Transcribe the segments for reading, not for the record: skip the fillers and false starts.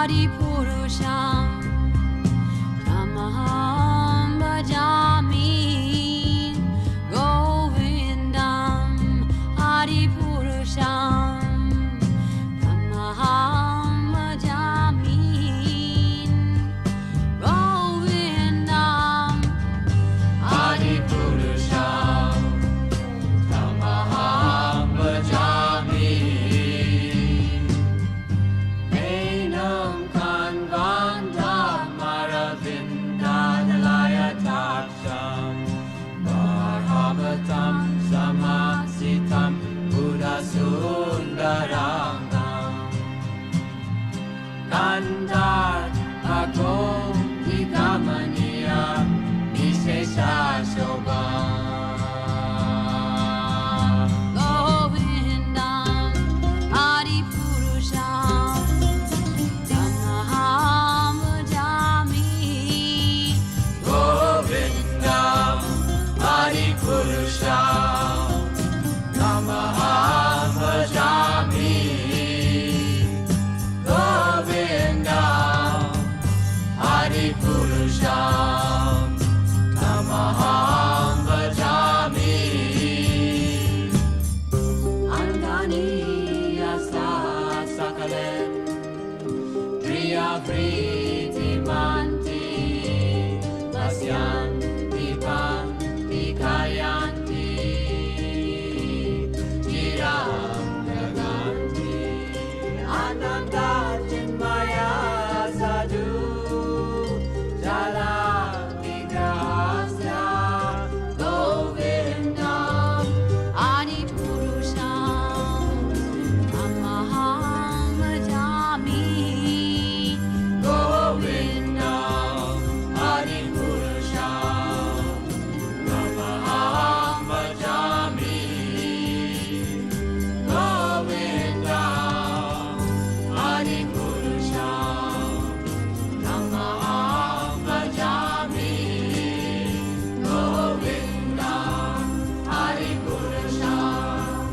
Adipurusham Tamaham Bhajami Govindam Adipurusham Tamaham Bhajami Govindam Adipurusham Tamaham Bhajami Enam Kanvandam Maravindadalaya Taksham Bhagavatam Samasitam Buddha Sundarangam Kandar Agom Vigamaniya Vishesha Shobham Govindam Adipurusham Tamaham Bhajami Govindam Adipurusham Tamaham Bhajami Govindam Adipurusham Tamaham Bhajami Anganiyasa Sakalen Priya Priti Manti Vasyanti Panti Kayanti Chiram Jaganti Ananda Chinmaya Sadhu Jala Vigrahasya Govindam Adipurusham Tamaham Bhajami Govindam Adipurusham Tamaham Bhajami Govindam Adipurusham Tamaham Bhajami Govindam Adipurusham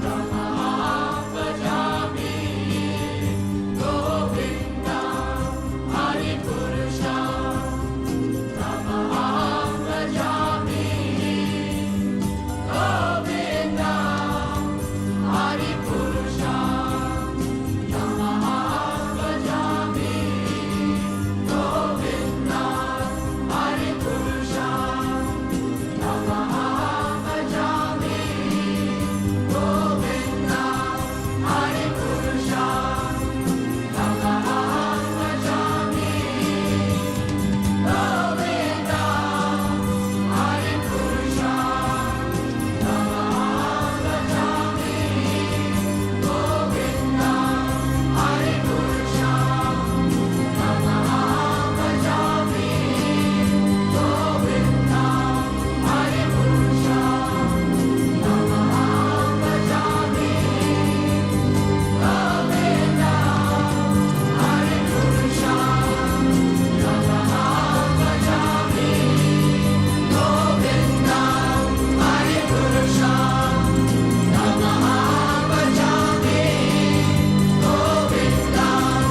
Tamaham Bhajami Govindam Adipurusham Tamaham Bhajami Govindam Adipurusham Tamaham Bhajami Govindam Adipurusham Tamaham Bhajami Govindam Adipurusham Tamaham Bhajami Govindam Adipurusham Tamaham Bhajami Govindam Adipurusham Tamaham Bhajami Govindam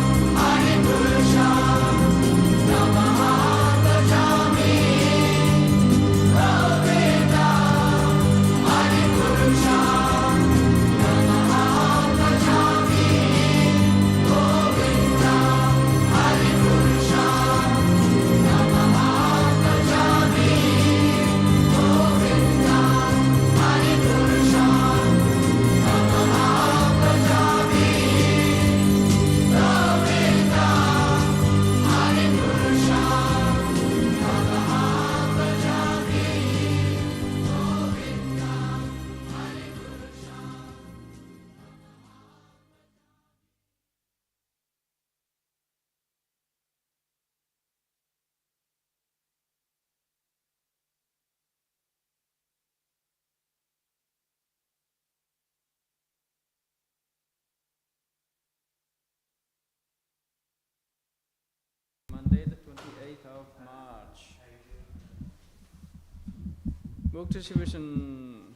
Adipurusham Tamaham Bhajami Monday, the 28th of March. Book distribution.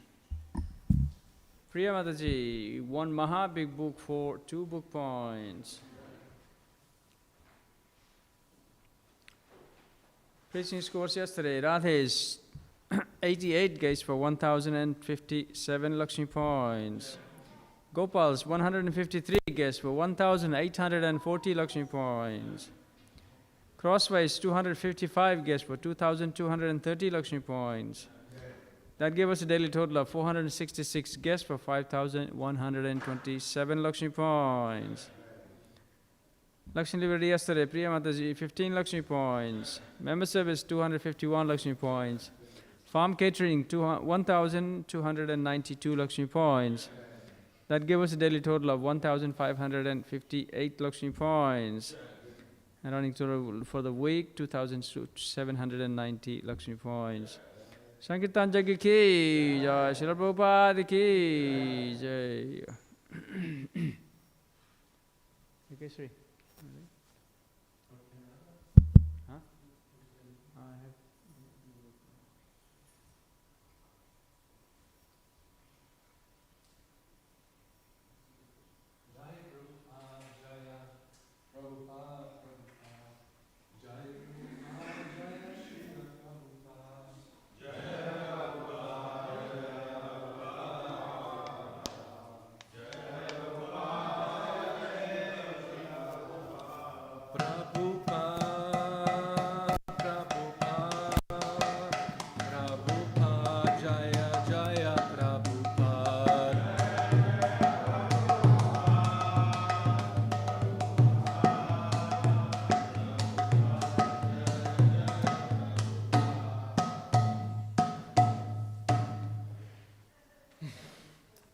Priya Mataji, one Maha big book for 2 book points. Preaching scores yesterday. Radhe's 88 gates for 1,057 Lakshmi points. Gopal's 153 guests for 1,840 Lakshmi points. Crosswise 255 guests for 2,230 Lakshmi points. That gave us a daily total of 466 guests for 5,127 Lakshmi points. Lakshmi Liberty yesterday, Priya Mataji 15 Lakshmi points. Member service 251 Lakshmi points. Farm catering 1,292 Lakshmi points. That gave us a daily total of 1,558 Lakshmi points. And running total for the week 2,790 Lakshmi points. Sankirtan Jaggi ki jai, Śrīmad Prabhupada ki jai. Okay, Sri. Huh? I have.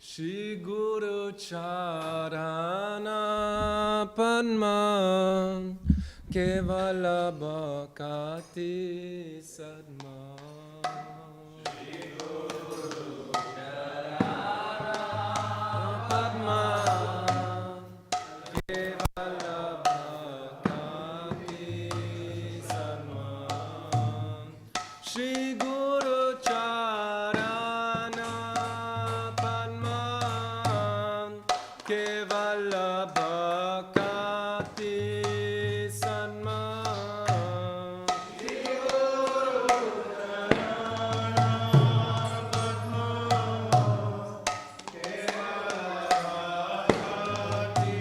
Shri Guru Charana Padma Kevala Bhakati Sadma. Shri Guru Charana Padma Kevala Bhakati Sadma. Shri Guru Charana Padma Kevala Bhakati Sadma. Shri Guru Charana Padma Kevala Bhakati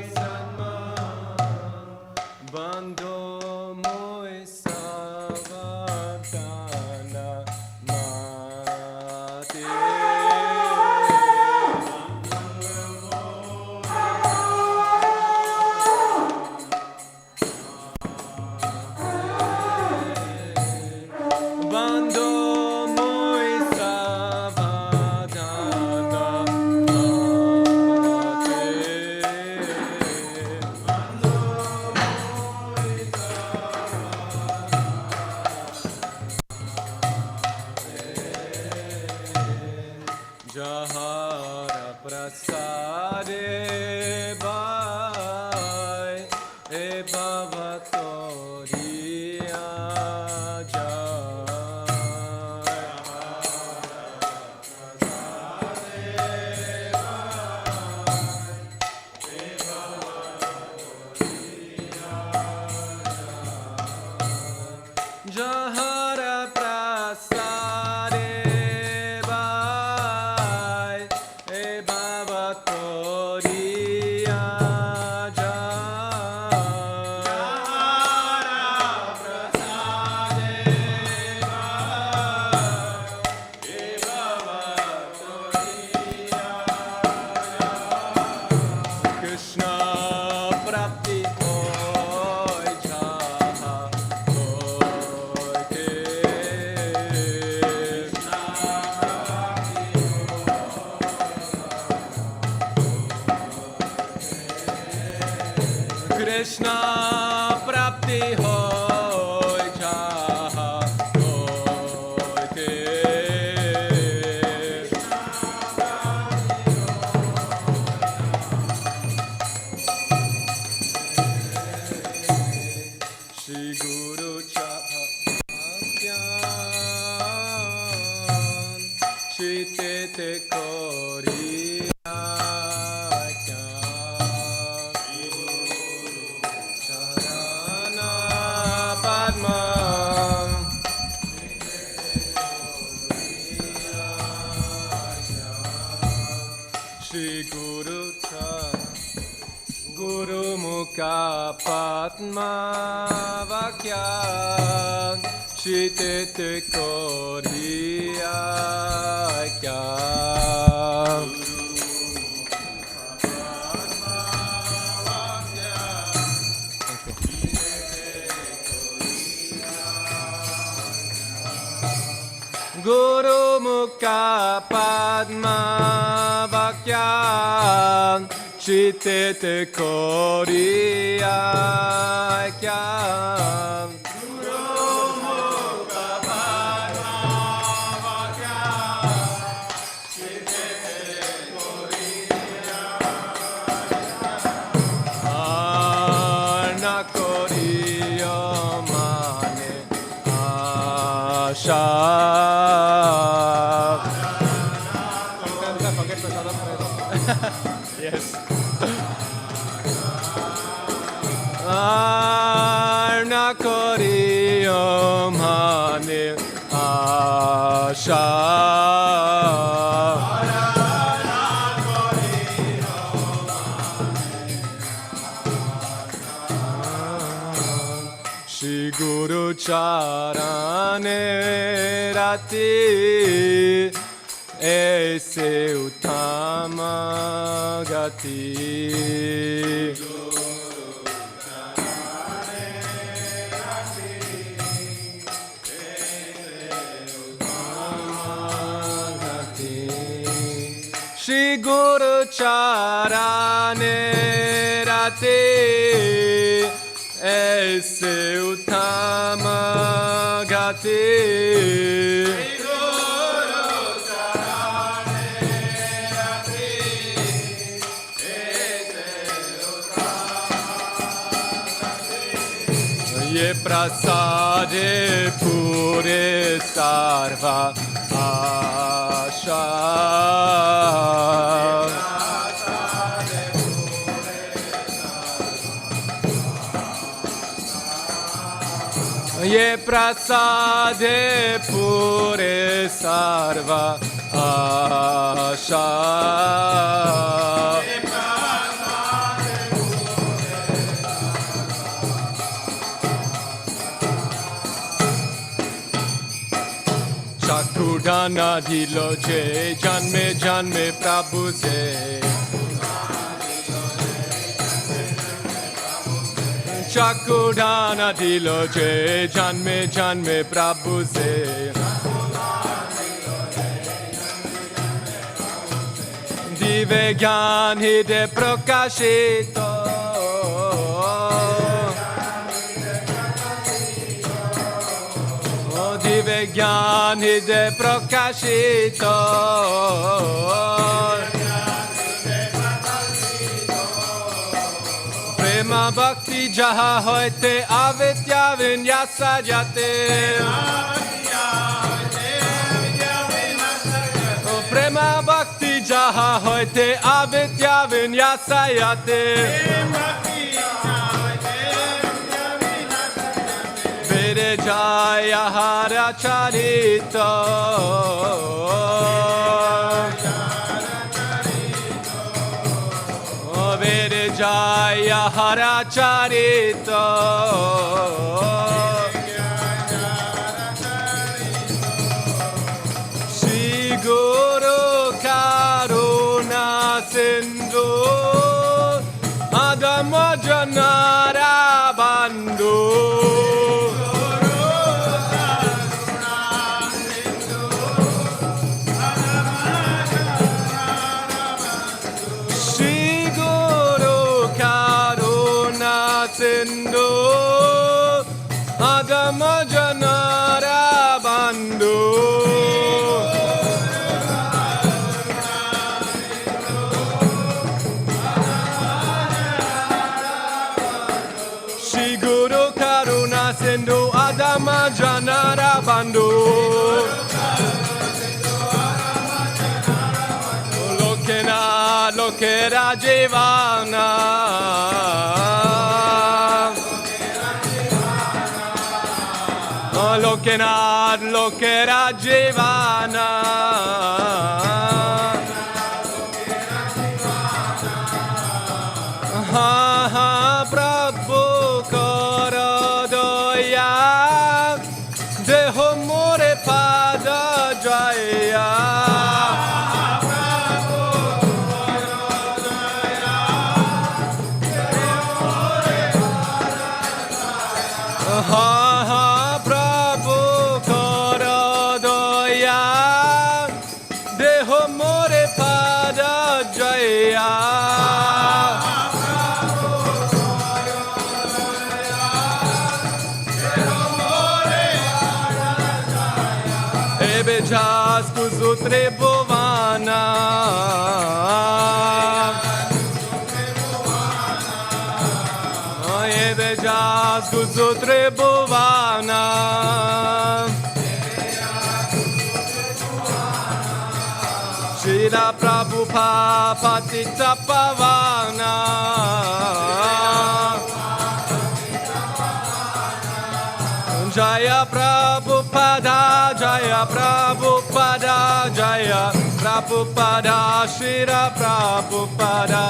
Sadma. Bandho Moy Savadana Mate. Bandho Moy Savadana Jahara Prasade Bhai E Bhavatoriya Jahara Prasade Bhai E Bhavatoriya Krishna Prapti Hoy Jaha Hoy Te. Krishna Prapti Hoy Jaha Hoy Te. Shri Guru Chahapyan Shri Tete Koriya Shri Guru Charana Guru Mukha Padma Vakya Chitete Koriya Kya Guru Mukha Padma Vakya Chitete Koriya Kya Yes. Arna Koriyo Mane Asha. Shri Guru Charane Rati Aise Uttama Gati Shri Guru Charane Rati Aise Uttama Gati Ye prasade pure sarva asha Ye prasade pure sarva asha Chakudana dilo je janme janme Prabhu se Chakudana dilo je janme janme Prabhu se Dive gyan hide prakashito Dive gyan hide prakashito Prema bhakti jaha hoite avidya vinyasa jate Prema bhakti jaha hoite avidya vinyasa jate Vere jaya hara charito Vere jaya hara charito Shri Guru Karuna Sindhu Adama Janara Bandhu Sindhu Adama Janara Bandhu Shri Guru Karuna Sindhu Adama Janara Bandhu Lokena Lokera Jivana Lokenad Lokera Jivana Ha Evejas kuzutre bovana. Evejas kuzutre bovana. Shila Prabhupada Patita Pavana. Jaya Prabhupada, Jaya Prabhupada, Jaya Prabhupada, Shira Prabhupada.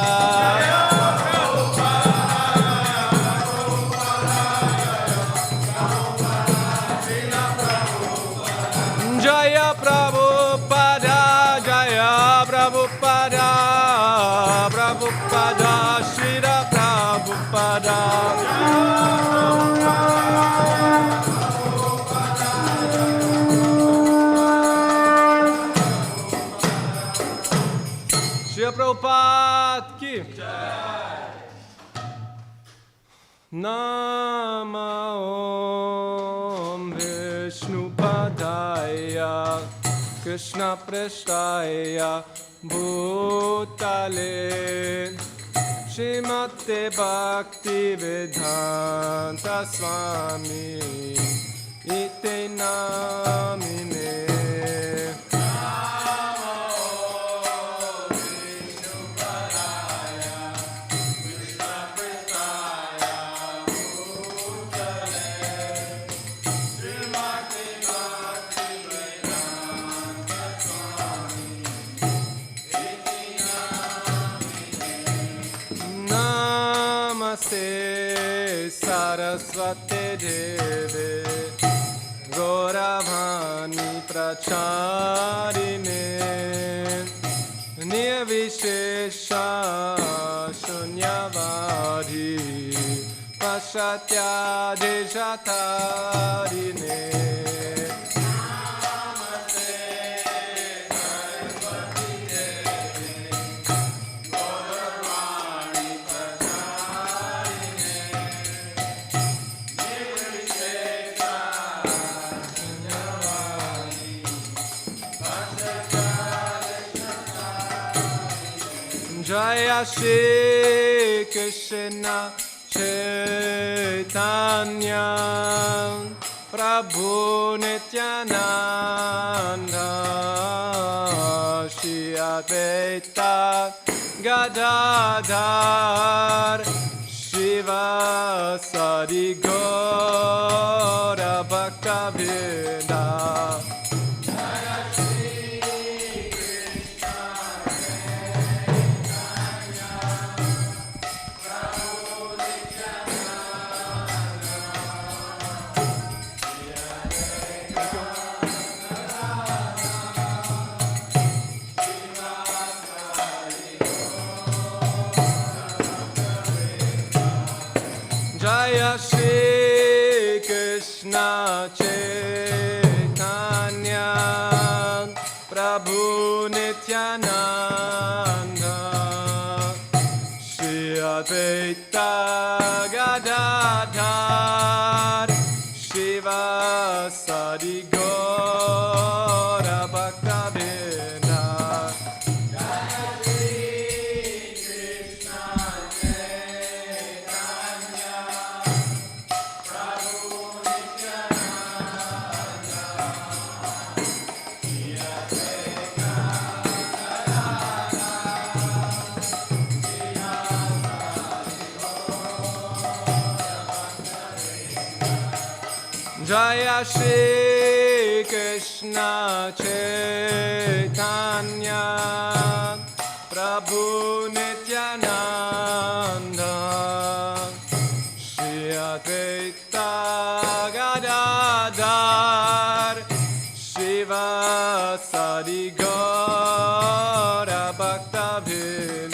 Jaya Prabhupada, Jaya Prabhupada, Prabhupada, Shira Prabhupada. Shri Prabhupada ki Nama Om Vishnu Padaya Krishna Prasthaya Bhutale Śrīmad Bhaktivedanta Swami Ite Namine. Saraswate Deve Gauravani Pracharine Nirvishesha Shunyavadi Pashatya Dejatarine. Jaya Shri Krishna Chaitanya Prabhu Nityananda Shri Advaita Gadadhar Shivasadi Gaura Bhaktivedanta. Jaya Shri Krishna Chaitanya Prabhu Nityananda Shri Advaita Gadadhar Shivasadi Gaura Bhaktivedanta. Jaya Shri Krishna Chaitanya Prabhu Nityananda Shri Advaita Gadadhar Shivasadi Gaura Bhaktivedanta.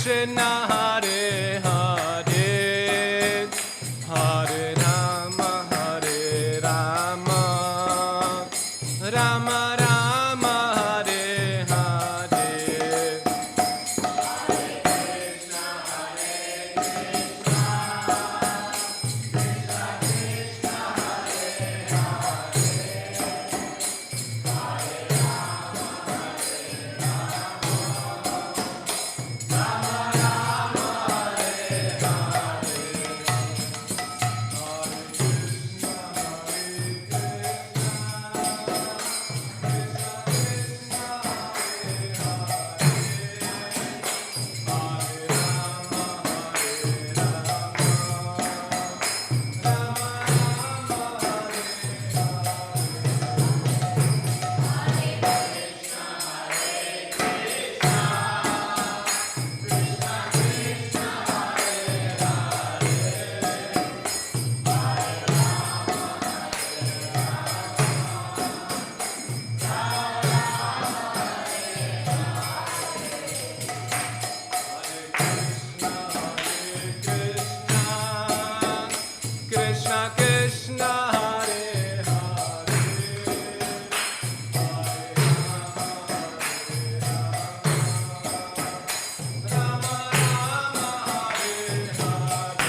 Krishna, Hare Hare, Hare Rama, Hare Rama, Rama Rama, Hare Hare. Krishna Krishna, Hare Hare, Rama Rama, Hare Hare.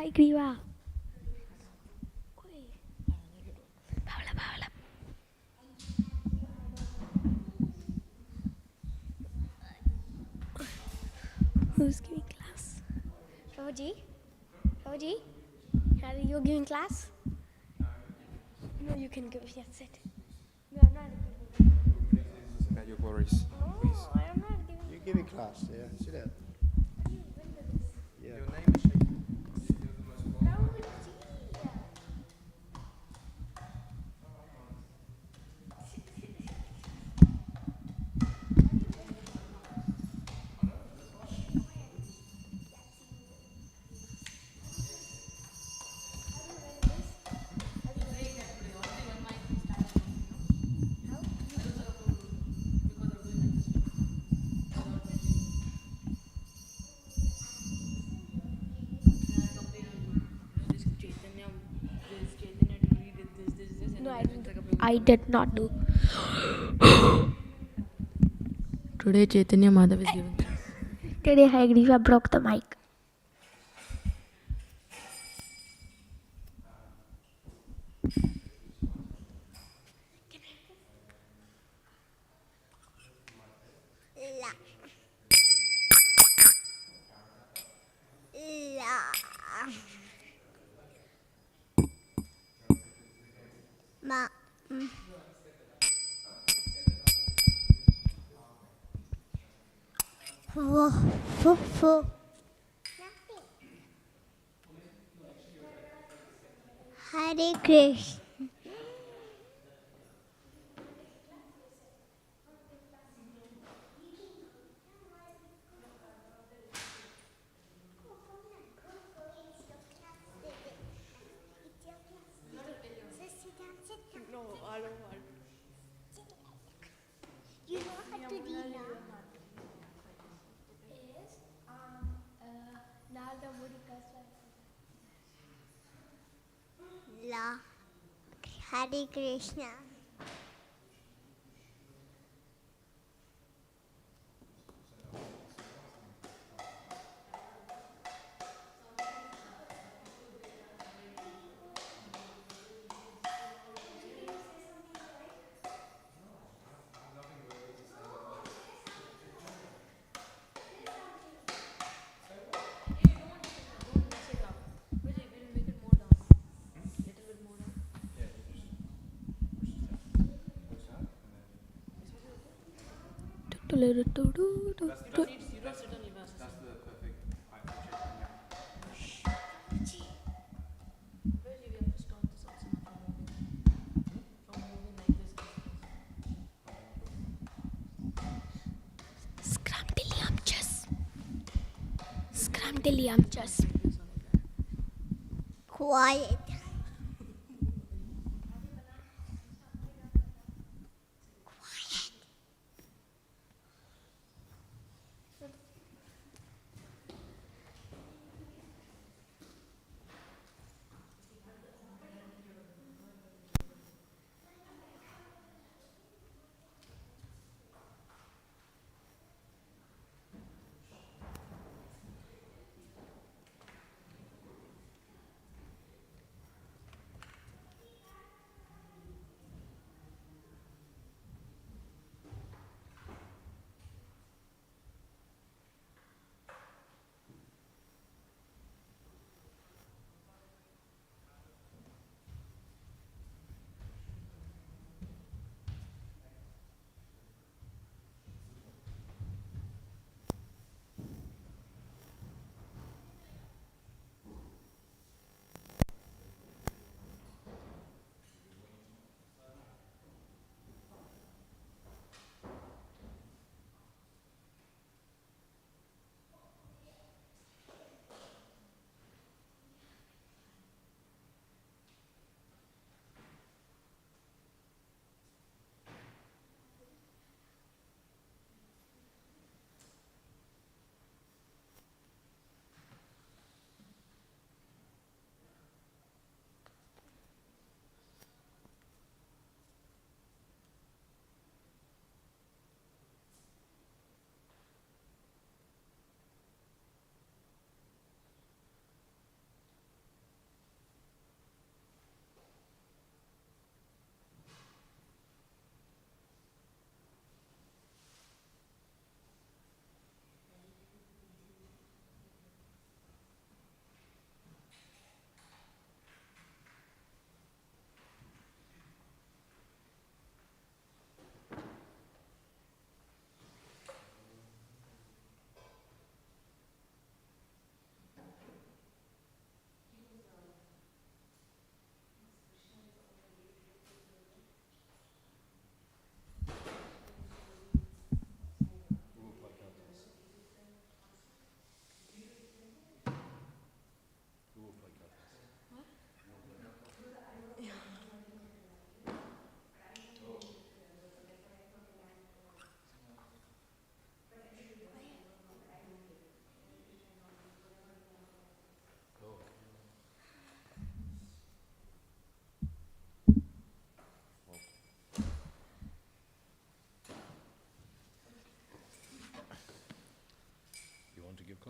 Hi, Griva. Paula. Who's giving class? Prabhuji? Are you giving class? No, you can give. Yes, sit. No, I'm not giving. About your glories. No, I am not giving. You're giving class, yeah. Sit down. Yeah. Your name is Sheikh. You're the most qualified. I did not do. Today Chaitanya Madhav is giving class. Today, Hagriva broke the mic. Hare Krishna. You know how to read now? La. Hare Krishna. Scramdiliamchus. Quiet.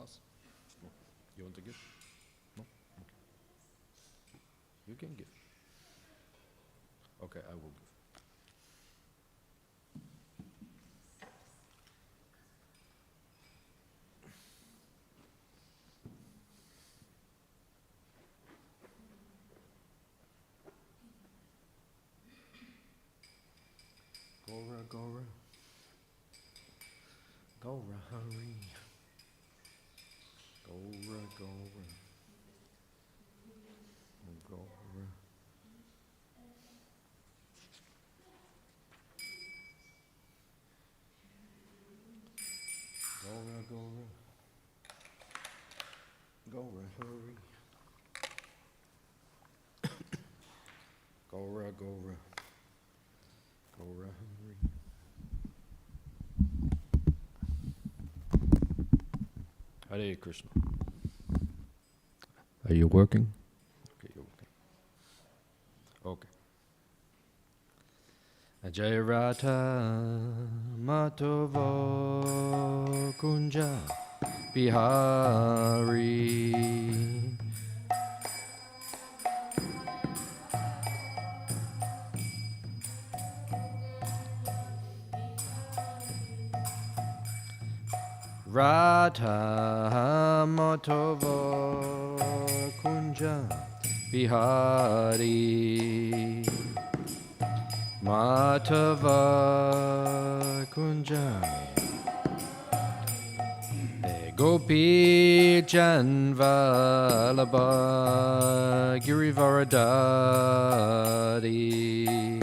else? No. You want to give? No? Okay. You can give. Okay, I will give. Gora, Gora. Gora, Hare. Gora, Gora. Gora. Gora, Gora. Gora, Hare. Gora, Gora. Gora, Hare. Hare Krishna. Are you working? Okay, you're working. Okay. Jai Radha Madhava Kunja Bihari. Radha Madhava Kunja Bihari. Madhava Kunja Gopi Janvalabha Girivaradari.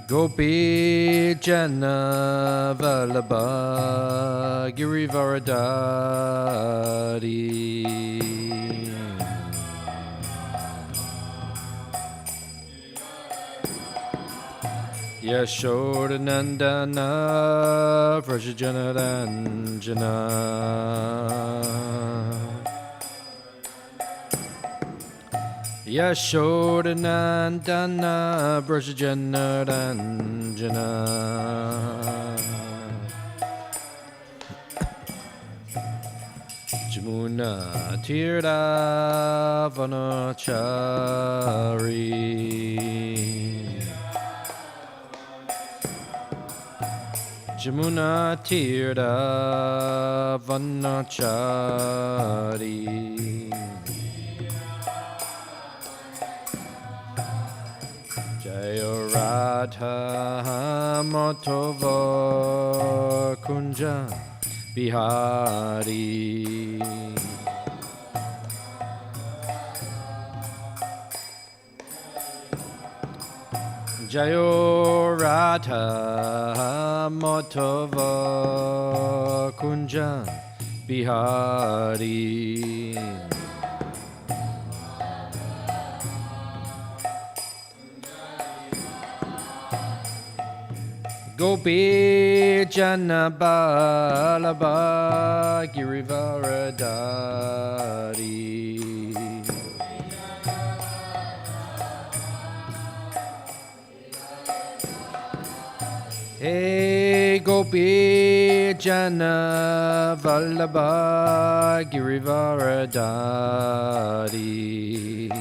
Gopi Jana Vallabha Girivaradari. Yashodanandana Vrajajanaranjana. Yashodanandana Vrajajanaranjana. Jamuna Tirtha Vanachari. Jamuna Tirtha Vanachari. Jaya Radha Madhava Kunja Bihari. Jaya Radha Madhava Kunja Bihari. Gopi Jana Vallabha Girivaradari. Hey Gopi Jana Vallabha Girivaradari.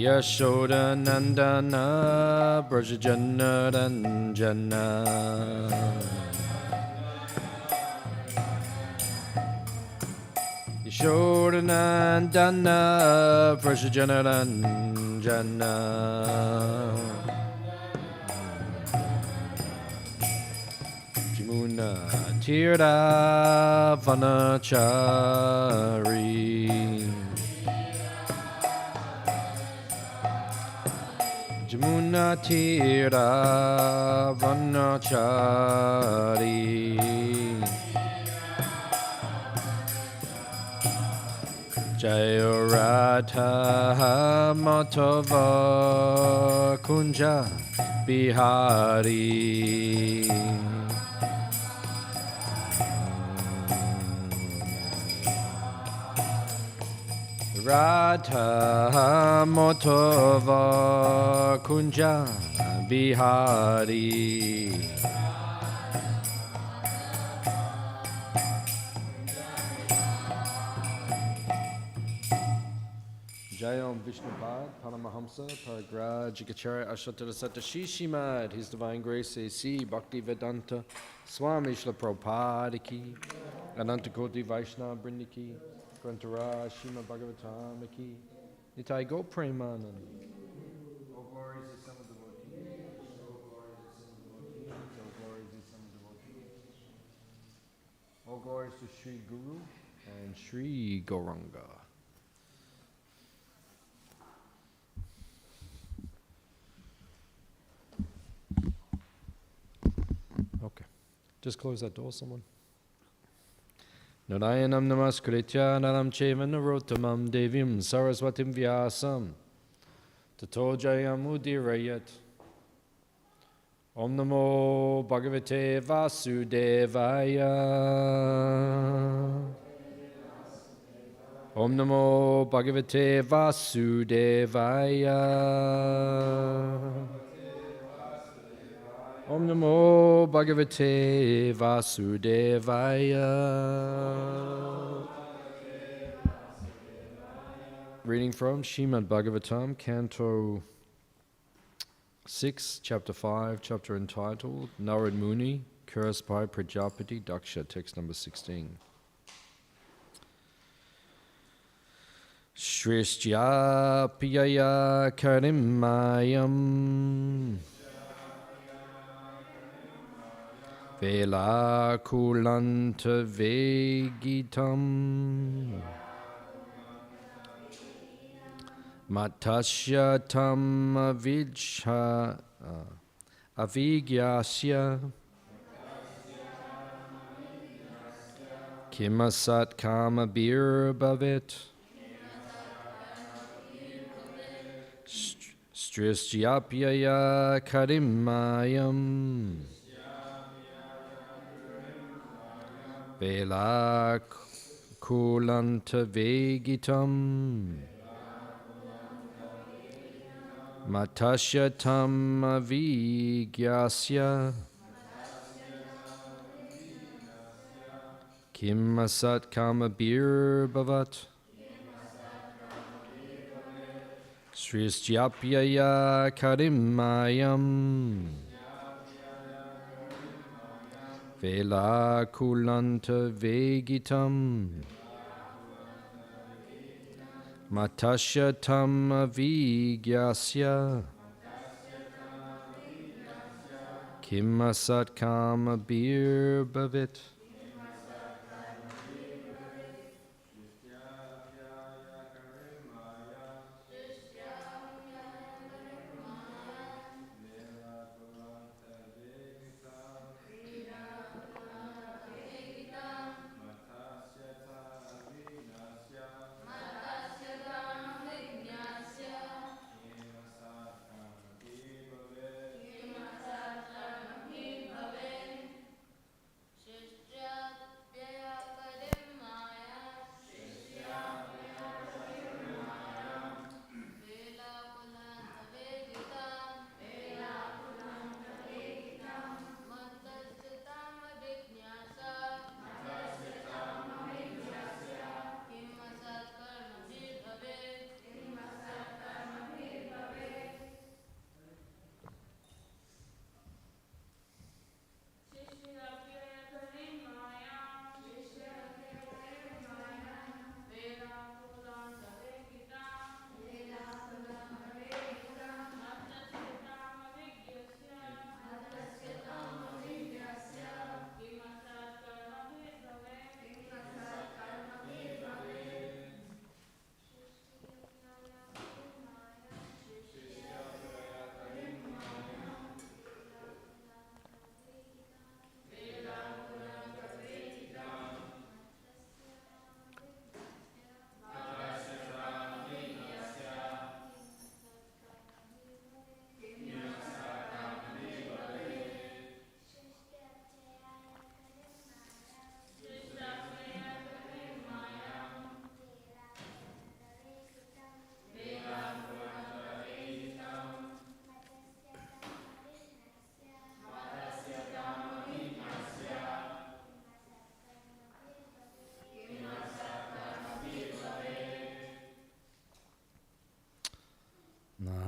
Yashodanandana Vrajajanaranjana. Yashodanandana Vrajajanaranjana. Jamuna Tirtha Vanachari. Jamuna Tirtha Vanachari. Jaya Radha Madhava Kunja Bihari. Radha Motova Kunja Bihari Jayam Vishnupad Paramahamsa Paragraj Ikacharya Ashatara Satashi Śrīmad His Divine Grace A.C. Bhaktivedanta Swami Śrīla Prabhupada Ki Anantakoti Vaishnava Brinda Ki Grantara Śrīmad Bhāgavatam Ki Nitai Go Premanand. All glories to some devotees. All glories to some devotees. All glories to Sri Guru and Sri Gauranga. Okay. Just close that door, someone. Narayanam namaskritya naram cheva narottamam devim saraswatim vyasam tato jayam udirayat. Om namo bhagavate vasudevaya. Om namo bhagavate vasudevaya. Om Namo Bhagavate Vasudevaya. Reading from Śrīmad Bhāgavatam, Canto 6, Chapter 5, chapter entitled Narad Muni, cursed by Prajapati Daksha, text number 16. Shristya Piyaya Karimayam Vela Kulanta Vegitam Matasya Tam Avigyasya Kimasat Kama Bir Bhavet Strisyapyaya Karimayam Vela Kulanta Vegitam Matasya Tam Avigyasya Kim Asat Kama Bir Bhavat Sristyapyaya Karimayam Vela Kulanta Vegitam Matasya Tam Avigyasya Kim Asat Kama Bir Bhavit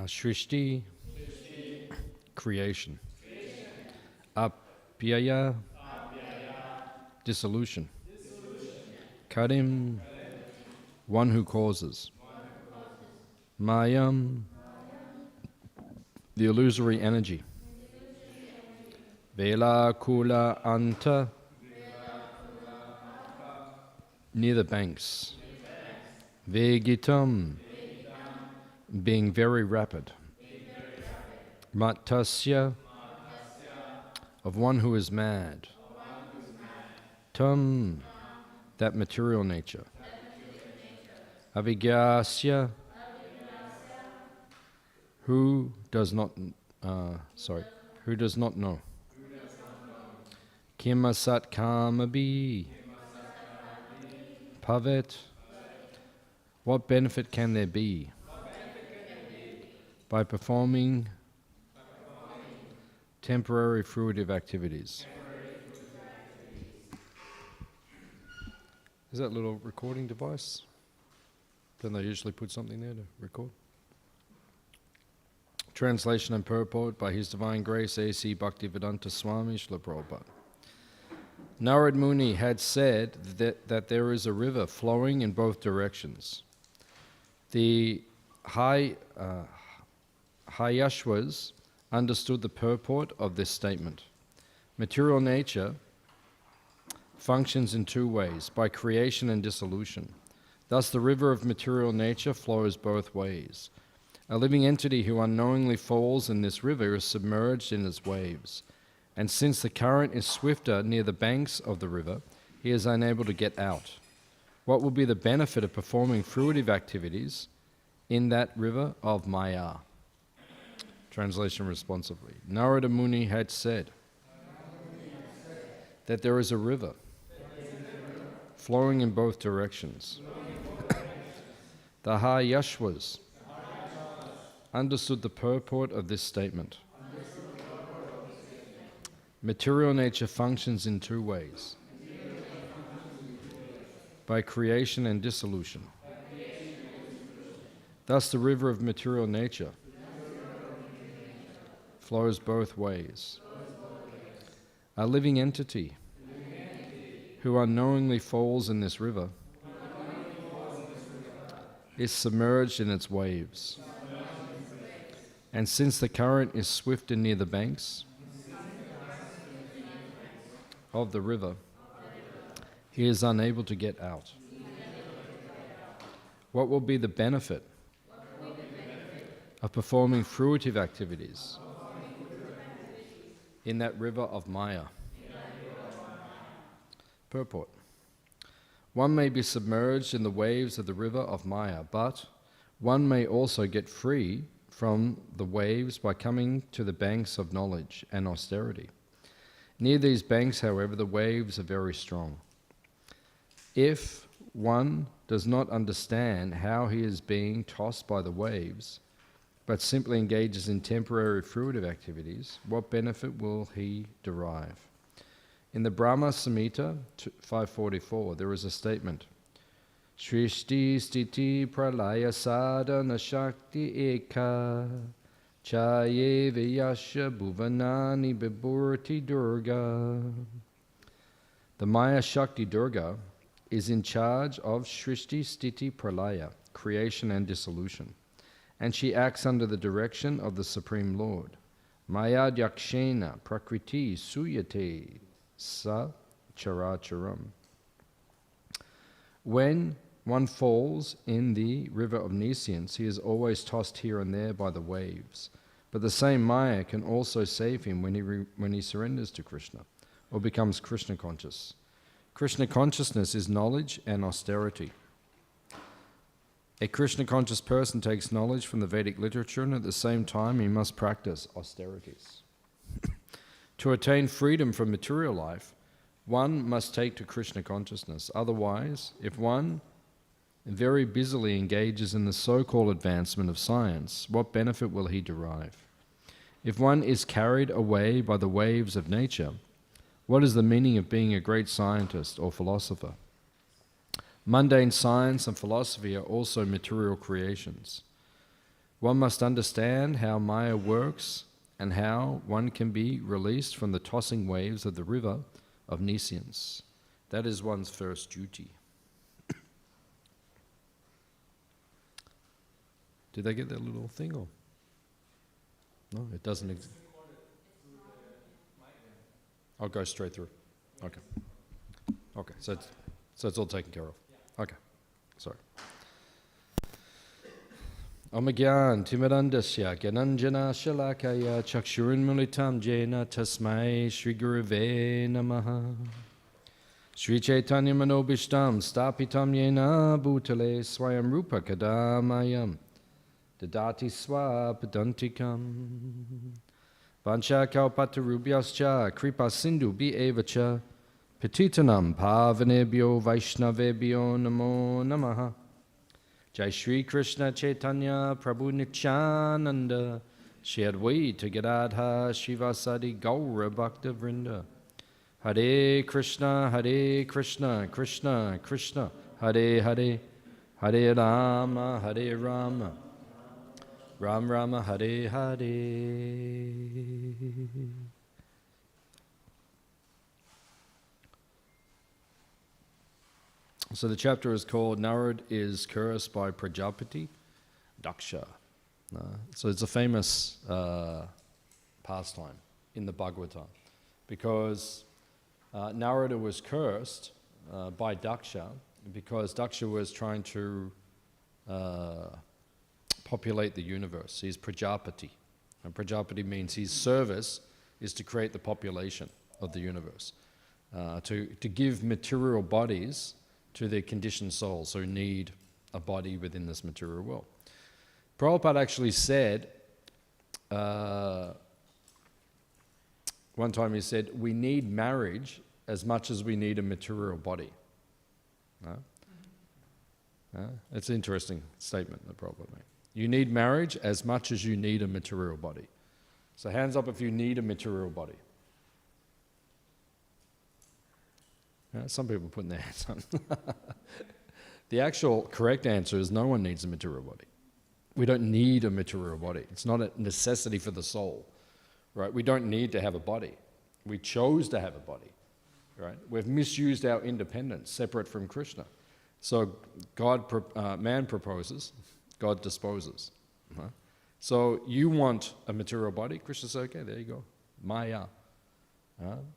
Shrishti, creation. Apyaya, dissolution. Karim, one who causes. Mayam, the illusory energy. Vela kula anta, near the banks. Vegitam, being very rapid. Matasya, of one who is mad. Tam, that material nature. Avigyasya, who does not know. Kimasat kamabi, pavet, what benefit can there be by performing temporary fruitive activities? Is that a little recording device? Don't they usually put something there to record? Translation and purport by His Divine Grace A.C. Bhaktivedanta Swami Śrīmad Bhāgavatam. Narad Muni had said that there is a river flowing in both directions. The Hayashwas understood the purport of this statement. Material nature functions in two ways, by creation and dissolution. Thus the river of material nature flows both ways. A living entity who unknowingly falls in this river is submerged in its waves. And since the current is swifter near the banks of the river, he is unable to get out. What will be the benefit of performing fruitive activities in that river of Maya? Translation responsively. Narada Muni had said that there is a river flowing in both directions. The Hayashwas understood the purport of this statement. Material nature functions in two ways, by creation and dissolution. Thus the river of material nature flows both ways. A living entity who unknowingly falls in this river is submerged in its waves. And since the current is swift and near the banks of the river, he is unable to get out. What will be the benefit of performing fruitive activities in that river of Maya? Purport. One may be submerged in the waves of the river of Maya, but one may also get free from the waves by coming to the banks of knowledge and austerity. Near these banks, however, the waves are very strong. If one does not understand how he is being tossed by the waves, but simply engages in temporary fruitive activities, what benefit will he derive? In the Brahma Samhita 544, there is a statement, Shrishti stiti pralaya sadhana shakti eka chaye vyasya bhuvanani bibhurti durga. The Maya Shakti Durga is in charge of Shrishti stiti pralaya, creation and dissolution, and she acts under the direction of the Supreme Lord. Maya yakshena prakriti suyate sa characharam. When one falls in the river of nescience, he is always tossed here and there by the waves. But the same Maya can also save him when he surrenders to Krishna or becomes Krishna conscious. Krishna consciousness is knowledge and austerity. A Krishna conscious person takes knowledge from the Vedic literature, and at the same time he must practice austerities. To attain freedom from material life, one must take to Krishna consciousness. Otherwise, if one very busily engages in the so-called advancement of science, what benefit will he derive? If one is carried away by the waves of nature, what is the meaning of being a great scientist or philosopher? Mundane science and philosophy are also material creations. One must understand how Maya works and how one can be released from the tossing waves of the river of nescience. That is one's first duty. Did they get that little thing or? No, it doesn't exist. I'll go straight through. Okay. Okay, so it's all taken care of. Okay, sorry. Omagyan timirandasya gyananjana shalakaya chakshurinmulitam jena tasmai Shri Gurave namaha. Shri Chaitanya manobishtam stapitam yena bhutale swayam rupa kadamayam dadati swapadantikam. Vancha kalpatarubhyascha kripa sindhu bi evacha petitanam pavanebhyo vaishnavebhyo namo namaha. Jai Shri Krishna Chaitanya Prabhu Nityananda Shri Advaita Gadadha Shivasadi Gaura Bhakta Vrinda. Hare Krishna Krishna Krishna Hare Hare Hare Rama Ram Rama Hare Hare. So the chapter is called Narad is Cursed by Prajapati Daksha. So it's a famous pastime in the Bhagavatam because Narada was cursed by Daksha because Daksha was trying to populate the universe. He's Prajapati. And Prajapati means his service is to create the population of the universe, to give material bodies to their conditioned souls who need a body within this material world. Prabhupada actually said, one time he said, we need marriage as much as we need a material body. It's an interesting statement that Prabhupada made. You need marriage as much as you need a material body. So hands up if you need a material body. Some people are putting their hands up. The actual correct answer is no one needs a material body. We don't need a material body. It's not a necessity for the soul, right? We don't need to have a body. We chose to have a body, right? We've misused our independence, separate from Krishna. So man proposes, God disposes. So you want a material body? Krishna says, okay, there you go. Maya.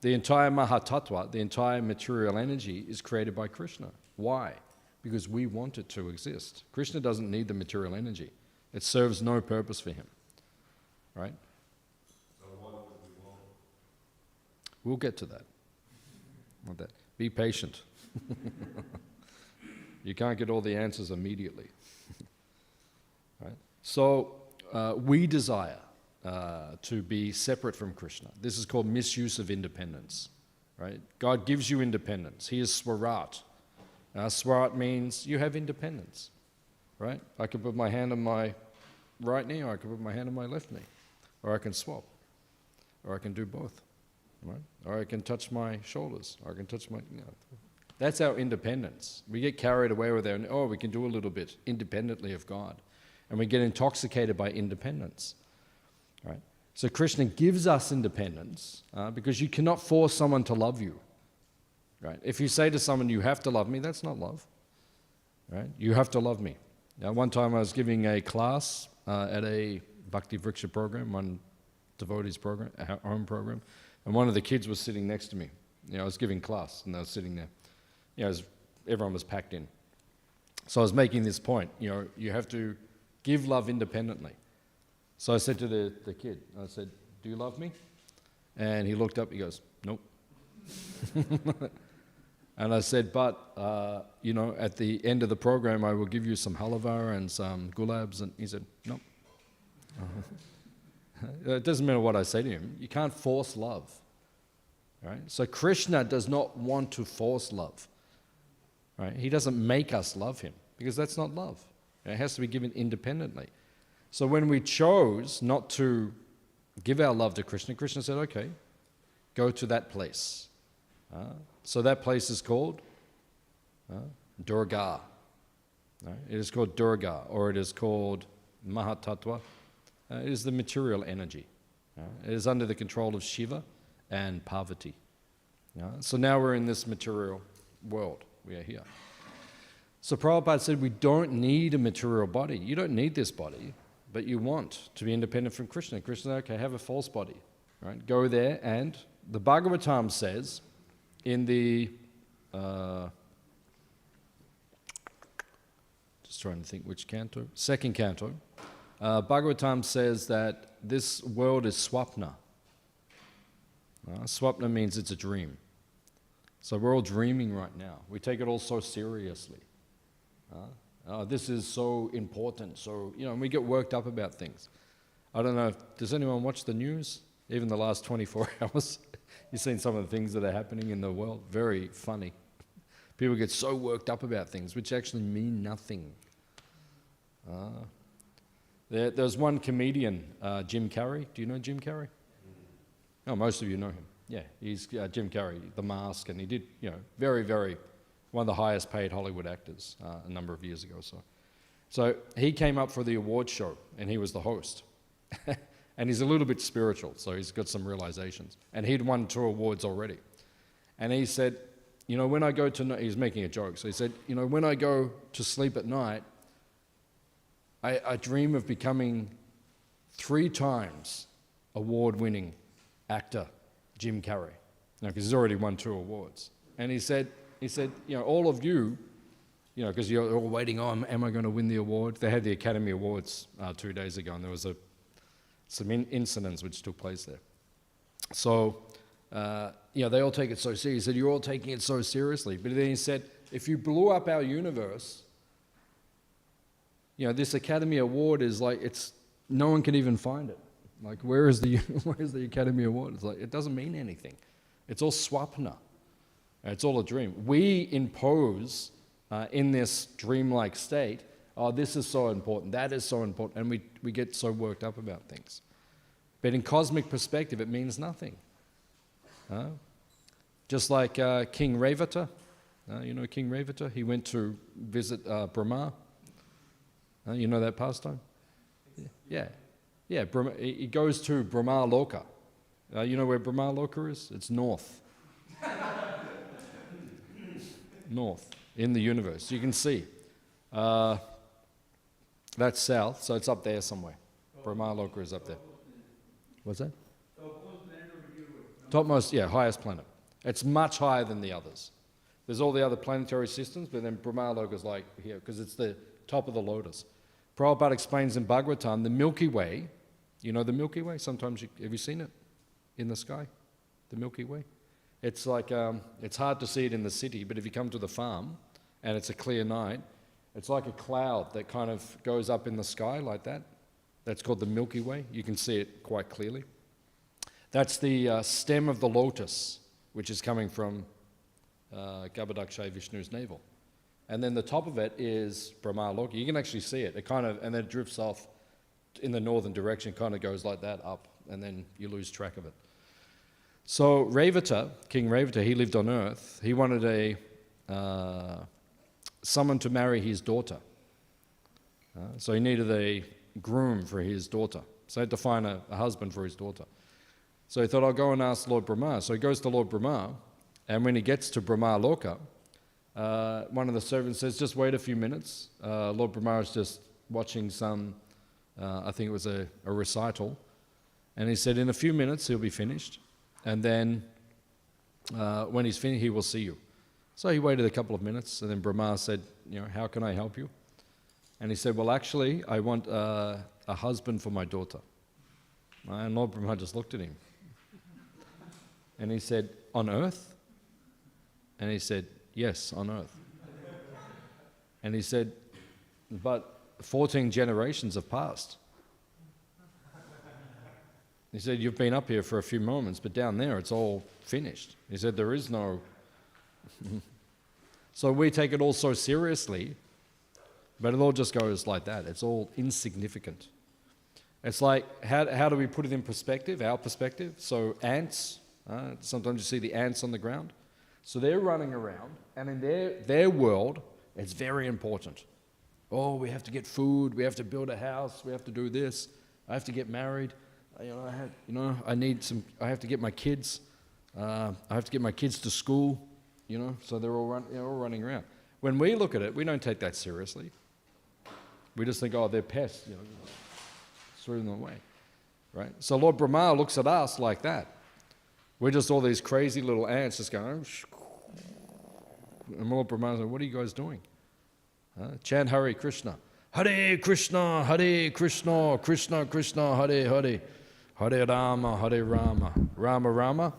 The entire Mahatattva, the entire material energy is created by Krishna. Why? Because we want it to exist. Krishna doesn't need the material energy. It serves no purpose for him. Right? So what would we want? We'll get to that. Be patient. You can't get all the answers immediately. Right? So we desire to be separate from Krishna. This is called misuse of independence. Right? God gives you independence. He is Swarat. Swarat means you have independence. Right? I can put my hand on my right knee, or I can put my hand on my left knee, or I can swap, or I can do both. Right? Or I can touch my shoulders, or I can touch my... That's our independence. We get carried away with we can do a little bit independently of God. And we get intoxicated by independence. Right? So Krishna gives us independence because you cannot force someone to love you. Right? If you say to someone, you have to love me, that's not love. Right? You have to love me. Now, one time I was giving a class at a Bhakti Vriksha program, one devotees program, our own program, and one of the kids was sitting next to me. I was giving class, and they were sitting there. Everyone was packed in. So I was making this point, you have to give love independently. So I said to the kid, I said, do you love me? And he looked up, he goes, nope. And I said, but, at the end of the program, I will give you some halava and some gulabs. And he said, nope. It doesn't matter what I say to him. You can't force love. Right? So Krishna does not want to force love. Right? He doesn't make us love him because that's not love. It has to be given independently. So when we chose not to give our love to Krishna, Krishna said, okay, go to that place. So that place is called Durga. Right? It is called Durga, or it is called Mahatattva, is the material energy. It is under the control of Shiva and Parvati. So now we're in this material world. We are here. So Prabhupada said we don't need a material body. You don't need this body, but you want to be independent from Krishna. Krishna, okay, have a false body. Right? Go there, and the Bhagavatam says in the... just trying to think which canto. Second canto. Bhagavatam says that this world is swapna. Swapna means it's a dream. So we're all dreaming right now. We take it all so seriously. This is so important. So, and we get worked up about things. I don't know, does anyone watch the news? Even the last 24 hours? You've seen some of the things that are happening in the world. Very funny. People get so worked up about things which actually mean nothing. There's one comedian, Jim Carrey. Do you know Jim Carrey? Oh, most of you know him. Yeah, he's Jim Carrey, The Mask, and he did, very, very, one of the highest paid Hollywood actors a number of years ago. So he came up for the award show, and he was the host. And he's a little bit spiritual, so he's got some realizations. And he'd won 2 awards already. And he said, when I go to... He's making a joke. So he said, when I go to sleep at night, I dream of becoming 3 times award-winning actor Jim Carrey. Because he's already won 2 awards. And he said, all of you, because you're all waiting on, am I going to win the award? They had the Academy Awards 2 days ago, and there was some incidents which took place there. So, they all take it so seriously. He said, you're all taking it so seriously. But then he said, if you blew up our universe, this Academy Award is like, no one can even find it. Like, where is the Academy Award? It's like, it doesn't mean anything. It's all swapna. It's all a dream. We impose in this dreamlike state, this is so important, that is so important, and we get so worked up about things. But in cosmic perspective, it means nothing. Just like King Revata, King Revata? He went to visit Brahma. You know that pastime? Yeah. Yeah, he goes to Brahma Loka. You know where Brahma Loka is? It's north. North, in the universe. You can see. That's south, so it's up there somewhere. Brahma Loka is up there. What's that? Topmost, highest planet. It's much higher than the others. There's all the other planetary systems, but then Brahma Loka is like here, because it's the top of the lotus. Prabhupada explains in Bhagavatam, the Milky Way, the Milky Way? Sometimes, have you seen it in the sky? The Milky Way? It's like, it's hard to see it in the city, but if you come to the farm and it's a clear night, it's like a cloud that kind of goes up in the sky like that. That's called the Milky Way. You can see it quite clearly. That's the stem of the lotus, which is coming from Garbhodakshaya Vishnu's navel. And then the top of it is Brahma Loka. You can actually see it. And then it drifts off in the northern direction, kind of goes like that up, and then you lose track of it. So Revata, King Revata, he lived on earth. He wanted someone to marry his daughter. So he needed a groom for his daughter. So he had to find a husband for his daughter. So he thought, I'll go and ask Lord Brahma. So he goes to Lord Brahma, and when he gets to Brahma Loka, one of the servants says, just wait a few minutes. Lord Brahma is just watching some, I think it was a recital. And he said, in a few minutes he'll be finished. And then when he's finished, he will see you. So he waited a couple of minutes, and then Brahma said, how can I help you? And he said, well, actually, I want a husband for my daughter. And Lord Brahma just looked at him. And he said, on earth? And he said, yes, on earth. And he said, but 14 generations have passed. He said, you've been up here for a few moments, but down there it's all finished. He said, there is no... So we take it all so seriously, but it all just goes like that. It's all insignificant. It's like, how do we put it in perspective, our perspective? So ants, sometimes you see the ants on the ground. So they're running around, and in their world, it's very important. Oh, we have to get food, we have to build a house, we have to do this, I have to get married, I have to get my kids, I have to get my kids to school, so they're all running around. When we look at it, we don't take that seriously. We just think, oh, they're pests, throw them away, right? So Lord Brahma looks at us like that. We're just all these crazy little ants just going, and Lord Brahma's like, what are you guys doing? Chant Hare Krishna. Hare Krishna, Krishna Krishna, Hare Hare. Hare Rama, Rama Rama,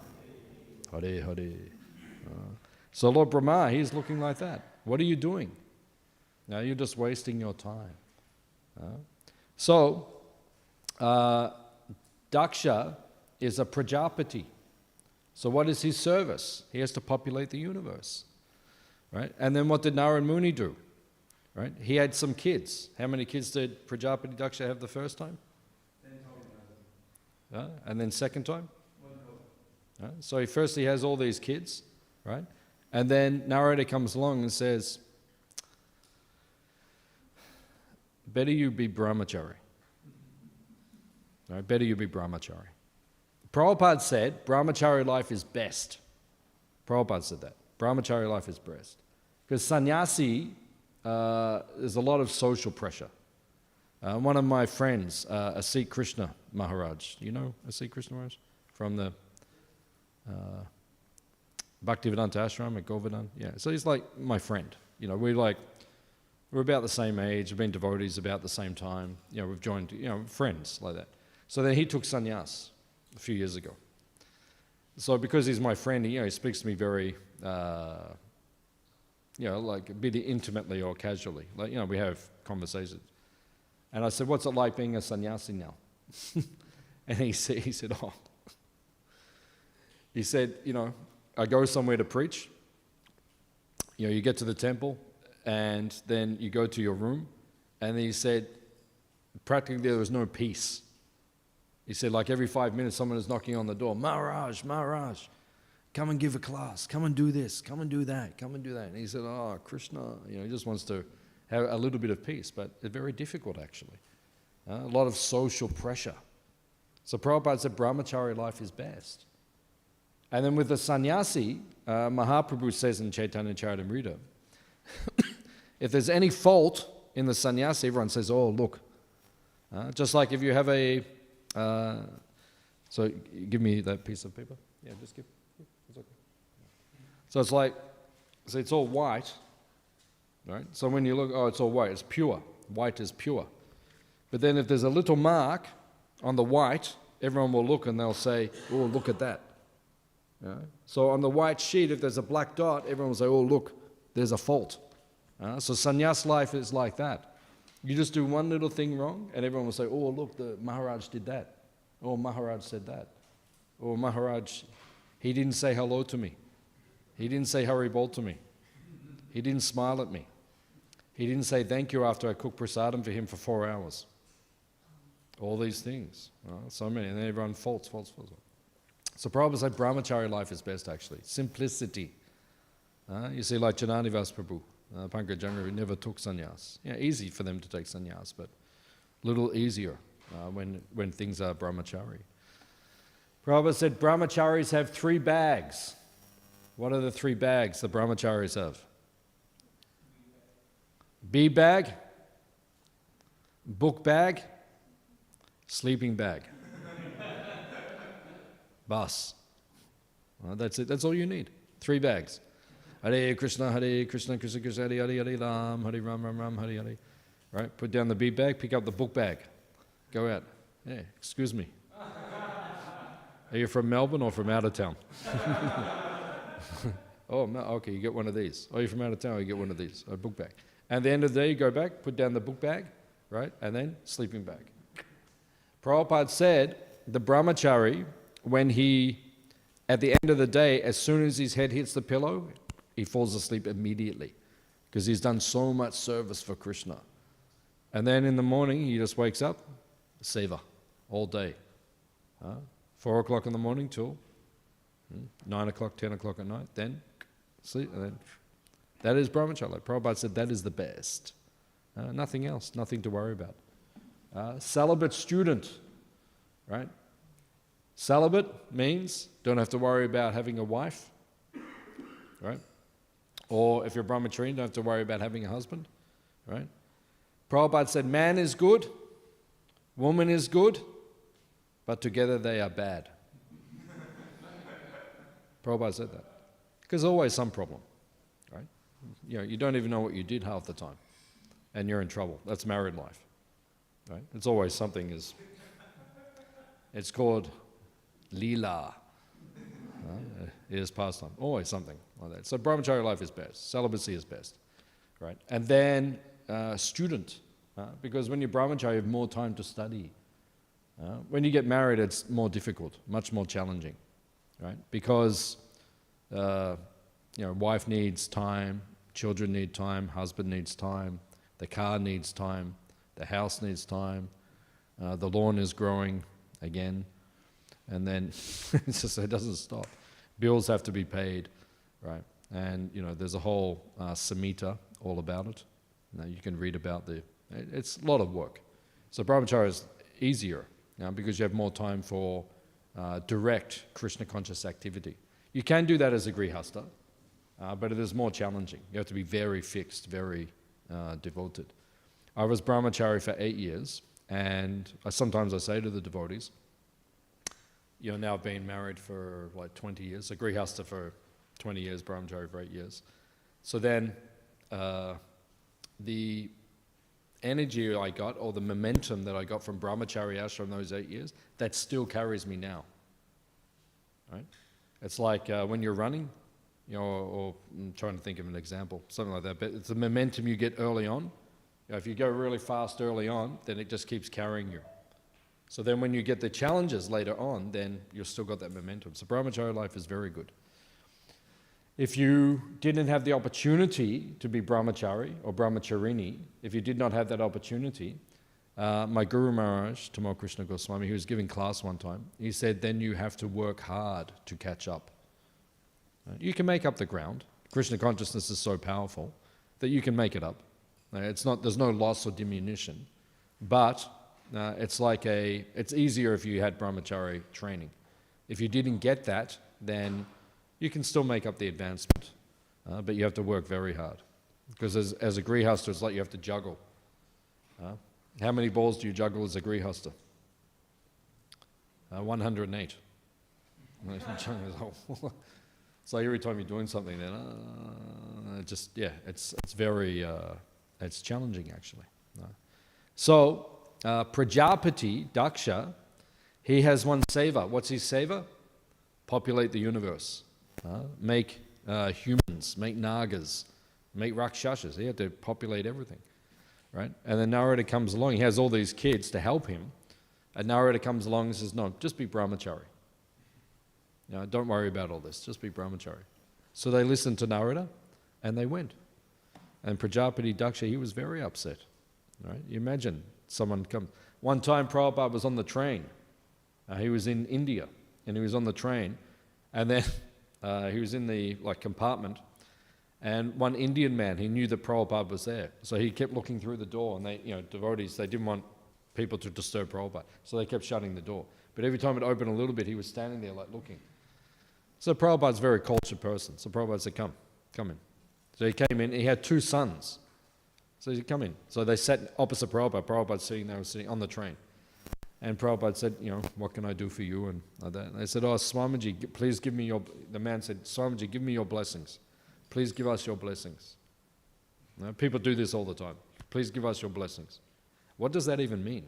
Hare Hare. So Lord Brahma, he's looking like that. What are you doing? Now you're just wasting your time. So, Daksha is a Prajapati. So what is his service? He has to populate the universe. Right? And then what did Nara and Muni do? Right? He had some kids. How many kids did Prajapati Daksha have the first time? And then second time? So first he has all these kids, right? And then Narada comes along and says, better you be brahmachari. Right? Better you be brahmachari. Prabhupada said brahmachari life is best. Prabhupada said that. Brahmachari life is best. Because sannyasi, there's a lot of social pressure. One of my friends, Asik Krishna Maharaj, you know Asik Krishna Maharaj? From the Bhaktivedanta ashram at Govardhan. Yeah, so he's like my friend. We're about the same age, we've been devotees about the same time. We've joined, friends like that. So then he took sannyas a few years ago. So because he's my friend, he speaks to me very, like a bit intimately or casually. We have conversations. And I said, what's it like being a sannyasi now? And he said, oh. He said, I go somewhere to preach. You get to the temple, and then you go to your room, and then he said, practically there was no peace. He said, like every 5 minutes, someone is knocking on the door. Maharaj, come and give a class. Come and do this. Come and do that. Come and do that. And he said, oh, Krishna, he just wants to have a little bit of peace, but it's very difficult, actually. A lot of social pressure. So Prabhupada said brahmachari life is best. And then with the sannyasi, Mahaprabhu says in Chaitanya Charitamrita, if there's any fault in the sannyasi, everyone says, oh, look. Just like if you have a... so give me that piece of paper. Yeah, just give. It's okay. So it's like, it's all white, right? So when you look, oh, it's all white. It's pure. White is pure. But then if there's a little mark on the white, everyone will look and they'll say, oh, look at that. So on the white sheet, if there's a black dot, everyone will say, oh, look, there's a fault. So sannyas life is like that. You just do one little thing wrong, and everyone will say, oh, look, the Maharaj did that. Oh, Maharaj said that. Oh, Maharaj, he didn't say hello to me. He didn't say Hari Bol to me. He didn't smile at me. He didn't say thank you after I cooked prasadam for him for 4 hours. All these things. So many. And then everyone faults. So Prabhupada said brahmachari life is best, actually. Simplicity. You see, like Jananivas Prabhu, Pankajanga, never took sannyas. Easy for them to take sannyas, but a little easier when things are brahmachari. Prabhupada said brahmacharis have 3 bags. What are the 3 bags the brahmacharis have? Bee bag, book bag, sleeping bag. Bus. That's it. That's all you need. 3 bags. Hare Krishna, Krishna Krishna, Hare Hare, Hare Ram, Hare Ram, Ram Ram, Hare Hare. Right? Put down the bee bag, pick up the book bag. Go out. Yeah, excuse me. Are you from Melbourne or from out of town? Oh, no, okay, you get one of these. Oh, you're from out of town, you get one of these. A book bag. And at the end of the day, you go back, put down the book bag, right? And then sleeping bag. Prabhupada said the brahmachari, when he, at the end of the day, as soon as his head hits the pillow, he falls asleep immediately because he's done so much service for Krishna. And then in the morning, he just wakes up, seva, all day. 4 o'clock in the morning till 9 o'clock, 10 o'clock at night, then sleep, and then that is brahmacharya. Prabhupada said that is the best. Nothing else, nothing to worry about. Celibate student, right? Celibate means don't have to worry about having a wife, right? Or if you're brahmachari, don't have to worry about having a husband, right? Prabhupada said, man is good, woman is good, but together they are bad. Prabhupada said that. Because there's always some problem, right? You don't even know what you did half the time, and you're in trouble. That's married life, right? It's always something it's called lila. It is pastime. Always something like that. So brahmacharya life is best. Celibacy is best, right? And then student, because when you're brahmacharya, you have more time to study. When you get married, it's more difficult, much more challenging, right? Because wife needs time, children need time, husband needs time, the car needs time, the house needs time, the lawn is growing again, and then it doesn't stop. Bills have to be paid, right? And there's a whole samhita all about it. You can read about it's a lot of work. So brahmacharya is easier because you have more time for direct Krishna conscious activity. You can do that as a grihastha, but it is more challenging. You have to be very fixed, very devoted. I was brahmachari for 8 years, and sometimes I say to the devotees, now I've been married for like 20 years, so grihastha for 20 years, brahmachari for 8 years. So then the energy I got, or the momentum that I got from brahmachari ashram those 8 years, that still carries me now, right? It's like when you're running, or I'm trying to think of an example, something like that, but it's the momentum you get early on. If you go really fast early on, then it just keeps carrying you. So then when you get the challenges later on, then you've still got that momentum. So brahmacharya life is very good. If you didn't have the opportunity to be brahmachari or brahmacharini, if you did not have that opportunity, my Guru Maharaj, Tamal Krishna Goswami, he was giving class one time, he said, then you have to work hard to catch up. You can make up the ground. Krishna consciousness is so powerful that you can make it up. There's no loss or diminution, but it's easier if you had brahmachari training. If you didn't get that, then you can still make up the advancement, but you have to work very hard. Because as a grihastha, it's like you have to juggle. How many balls do you juggle as a grihastha? 108. It's like every time you're doing something, then it's very it's challenging actually. So Prajapati Daksha, he has one seva. What's his seva? Populate the universe, make humans, make nagas, make rakshasas. He had to populate everything, right? And then Narada comes along. He has all these kids to help him, and Narada comes along and says, "No, just be brahmachari. Don't worry about all this. Just be brahmachari." So they listened to Narada, and they went. And Prajapati Daksha, he was very upset. Right? You imagine someone come. One time Prabhupada was on the train. He was in India, and he was on the train, and then he was in the compartment, and one Indian man, he knew that Prabhupada was there, so he kept looking through the door, and they, devotees, they didn't want people to disturb Prabhupada, so they kept shutting the door. But every time it opened a little bit, he was standing there looking. So Prabhupada's a very cultured person, so Prabhupada said, come in. So he came in, he had 2 sons. So he said, come in. So they sat opposite Prabhupada. Prabhupada's sitting there, sitting on the train. And Prabhupada said, what can I do for you? And like that. And they said, Swamiji, please give me the man said, Swamiji, give me your blessings. Please give us your blessings. People do this all the time. Please give us your blessings. What does that even mean?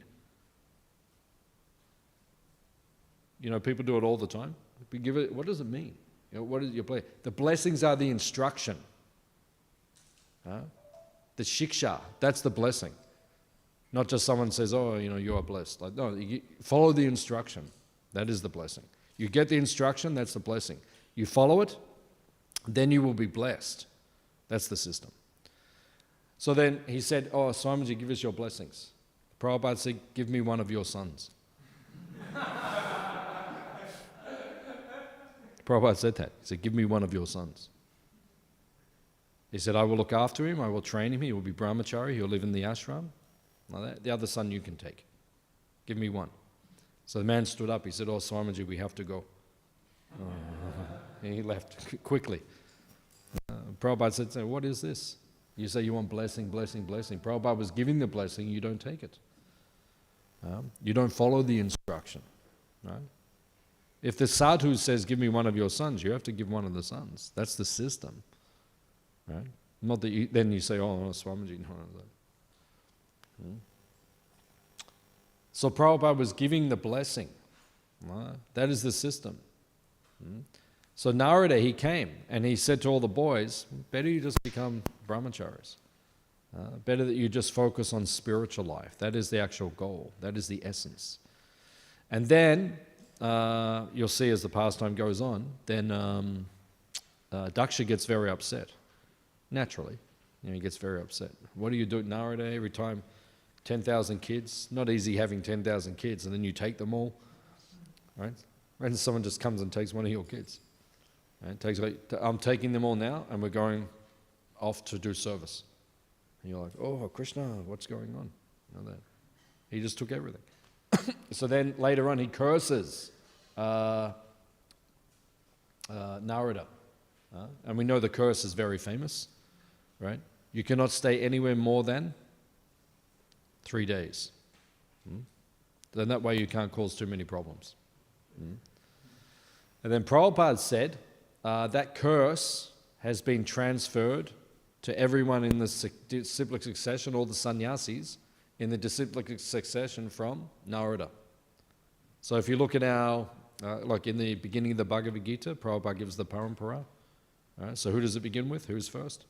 People do it all the time. What does it mean? What is your blessing? The blessings are the instruction. The shiksha, that's the blessing. Not just someone says, you are blessed. No, you follow the instruction. That is the blessing. You get the instruction, that's the blessing. You follow it, then you will be blessed. That's the system. So then he said, Swamiji, give us your blessings. Prabhupada said, give me one of your sons. Prabhupada said that. He said, give me one of your sons. He said, I will look after him, I will train him, he will be brahmachari, he will live in the ashram. The other son you can take. Give me one. So the man stood up, he said, oh Swamiji, we have to go. And he left quickly. Prabhupada said, so what is this? You say you want blessing, blessing, blessing. Prabhupada was giving the blessing, you don't take it. You don't follow the instruction. Right? If the sadhu says, give me one of your sons, you have to give one of the sons. That's the system. Right? Not that then you say, oh, Swamiji, no. So Prabhupada was giving the blessing. Right? That is the system. So Narada, he came and he said to all the boys, better you just become brahmacharis. Better that you just focus on spiritual life. That is the actual goal. That is the essence. And then, you'll see as the pastime goes on, then Daksha gets very upset. Naturally. He gets very upset. What do you do, Narada, every time 10,000 kids? Not easy having 10,000 kids and then you take them all. Right? And someone just comes and takes one of your kids. Right? I'm taking them all now and we're going off to do service. And you're like, oh, Krishna, what's going on? That. He just took everything. So then later on he curses Narada. And we know the curse is very famous, right? You cannot stay anywhere more than 3 days. Then that way you can't cause too many problems. And then Prabhupada said that curse has been transferred to everyone in the disciplic succession, all the sannyasis in the disciplic succession from Narada. So if you look at our, like in the beginning of the Bhagavad Gita, Prabhupada gives the parampara. Right? So who does it begin with? Who's first?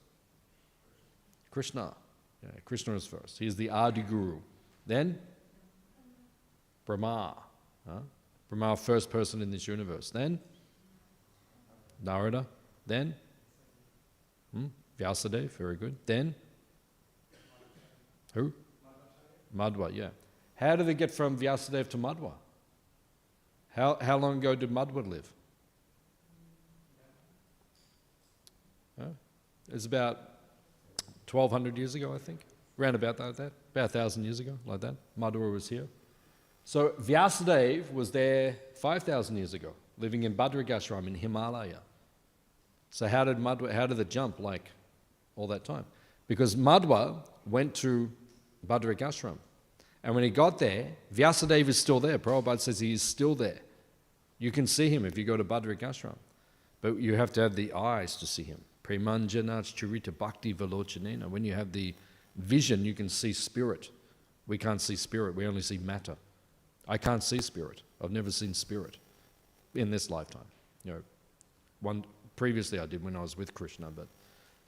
Krishna. Yeah, Krishna is first. He is the Adi Guru. Then Brahma. Brahma, first person in this universe. Then Narada. Then Vyasadeva, very good. Then who? Madhva, yeah. How did they get from Vyasadeva to Madhva? How long ago did Madhva live? It's about 1,200 years ago, I think. Around about that. About 1,000 years ago, like that. Madhva was here. So Vyasadeva was there 5,000 years ago, living in Bhadrakashram in Himalaya. So how did it jump like all that time? Because Madhva went to Bhadrakashram. And when he got there, Vyasadeva is still there. Prabhupada says he is still there. You can see him if you go to Bhadrakashram. But you have to have the eyes to see him. Premanjanach Charita Bhakti Velochanena. When you have the vision, you can see spirit. We can't see spirit, we only see matter. I can't see spirit. I've never seen spirit in this lifetime. Previously I did when I was with Krishna, but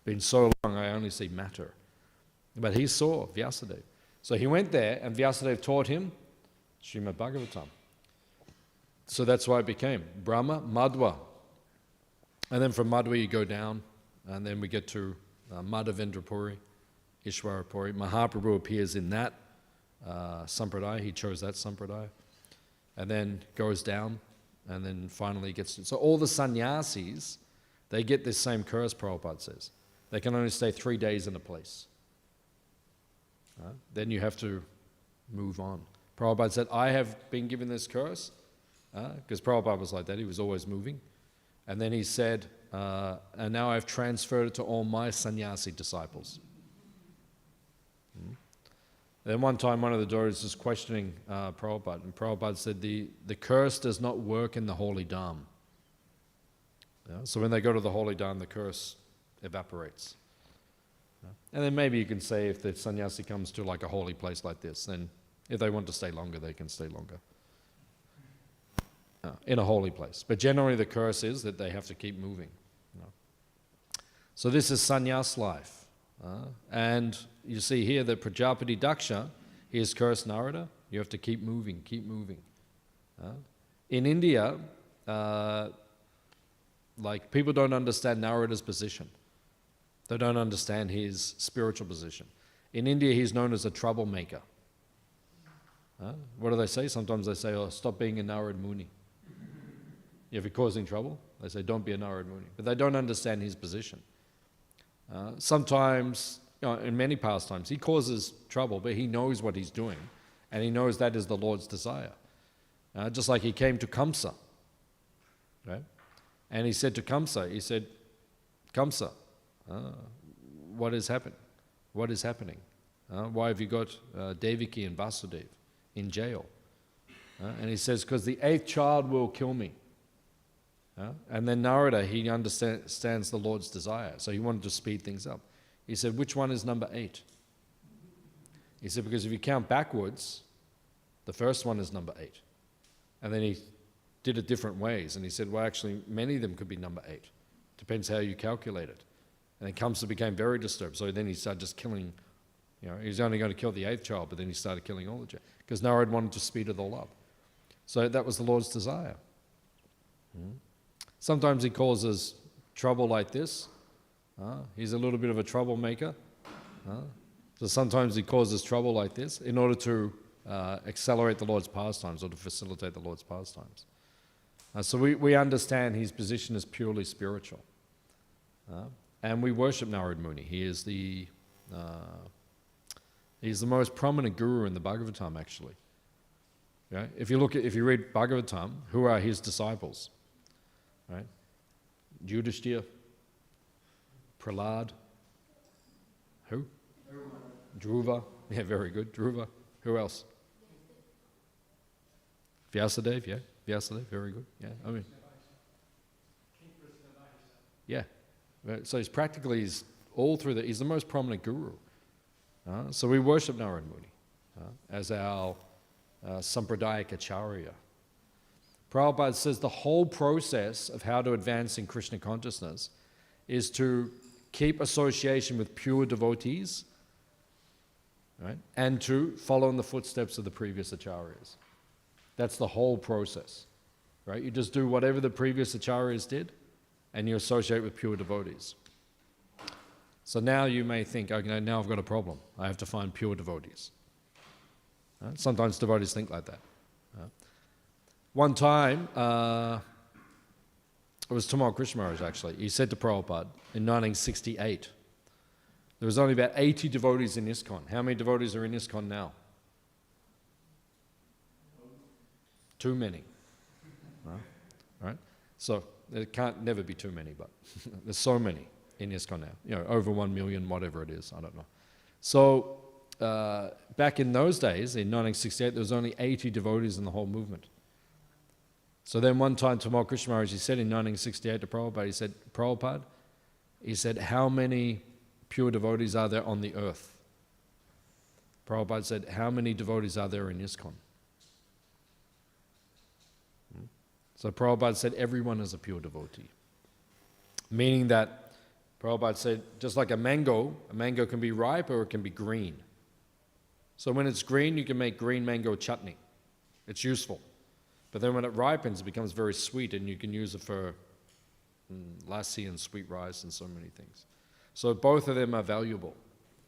been so long I only see matter. But he saw Vyasadeva. So he went there and Vyasadeva taught him Śrīmad Bhāgavatam. So that's why it became Brahma, Madhva. And then from Madhva you go down and then we get to Madhavendra Puri, Ishwara Puri. Mahaprabhu appears in that sampradaya. He chose that sampradaya. And then goes down and then finally gets to... So all the sannyasis, they get this same curse, Prabhupada says. They can only stay 3 days in a place. Then you have to move on. Prabhupada said, I have been given this curse, because Prabhupada was like that, he was always moving. And then he said, and now I've transferred it to all my sannyasi disciples. Then one time one of the daughters was questioning Prabhupada, and Prabhupada said, the curse does not work in the holy dham. So when they go to the holy dham, the curse evaporates. And then maybe you can say if the sannyasi comes to like a holy place like this, then if they want to stay longer, they can stay longer. In a holy place. But generally the curse is that they have to keep moving. So this is sannyas life. And you see here that Prajapati Daksha, he has cursed Narada. You have to keep moving, keep moving. In India, like people don't understand Narada's position. They don't understand his spiritual position. In India, he's known as a troublemaker. What do they say? Sometimes they say, oh, stop being a Narad Muni. If you're causing trouble, they say, don't be a Narad Muni. But they don't understand his position. Sometimes, in many pastimes, he causes trouble, but he knows what he's doing, and he knows that is the Lord's desire. Just like he came to Kamsa, right? And he said to Kamsa, he said, Kamsa, what has happened? What is happening? Why have you got Devaki and Vasudev in jail? And he says, because the 8th child will kill me. And then Narada, he understands the Lord's desire, so he wanted to speed things up. He said, which one is number 8? He said, because if you count backwards, the first one is number 8. And then he did it different ways, and he said, well, actually, many of them could be number 8. Depends how you calculate it. And then Kamsa became very disturbed, so then he started just killing, he's only going to kill the 8th child, but then he started killing all the children, because Narada wanted to speed it all up. So that was the Lord's desire. Sometimes he causes trouble like this. He's a little bit of a troublemaker. So sometimes he causes trouble like this in order to accelerate the Lord's pastimes or to facilitate the Lord's pastimes. So we understand his position is purely spiritual. And we worship Narad Muni. He is he's the most prominent guru in the Bhagavatam, actually. If you read Bhagavatam, who are his disciples? Right? Yudhishthira, Prahlad, who? Dhruva. Yeah, very good. Dhruva. Who else? Vyasadeva, yeah. Vyasadeva, very good. Yeah, I mean. Yeah. So he's all through he's the most prominent guru. So we worship Narad Muni as our Sampradaya-Acharya. Prabhupada says the whole process of how to advance in Krishna consciousness is to keep association with pure devotees, right? And to follow in the footsteps of the previous acharyas. That's the whole process, right? You just do whatever the previous acharyas did, and you associate with pure devotees. So now you may think, okay, now I've got a problem. I have to find pure devotees. Sometimes devotees think like that. One time, it was Tamal Krishna Maharaj actually, he said to Prabhupada in 1968, there was only about 80 devotees in ISKCON. How many devotees are in ISKCON now? Too many. Right? So there can't never be too many, but there's so many in ISKCON now. Over 1 million, whatever it is, I don't know. So back in those days, in 1968, there was only 80 devotees in the whole movement. So then one time, Tamal Krishna Maharaj, he said in 1968 to Prabhupada, he said, Prabhupada, he said, how many pure devotees are there on the earth? Prabhupada said, how many devotees are there in ISKCON? So Prabhupada said, everyone is a pure devotee. Meaning that, Prabhupada said, just like a mango can be ripe or it can be green. So when it's green, you can make green mango chutney. It's useful. But then when it ripens, it becomes very sweet, and you can use it for lassi and sweet rice and so many things. So both of them are valuable.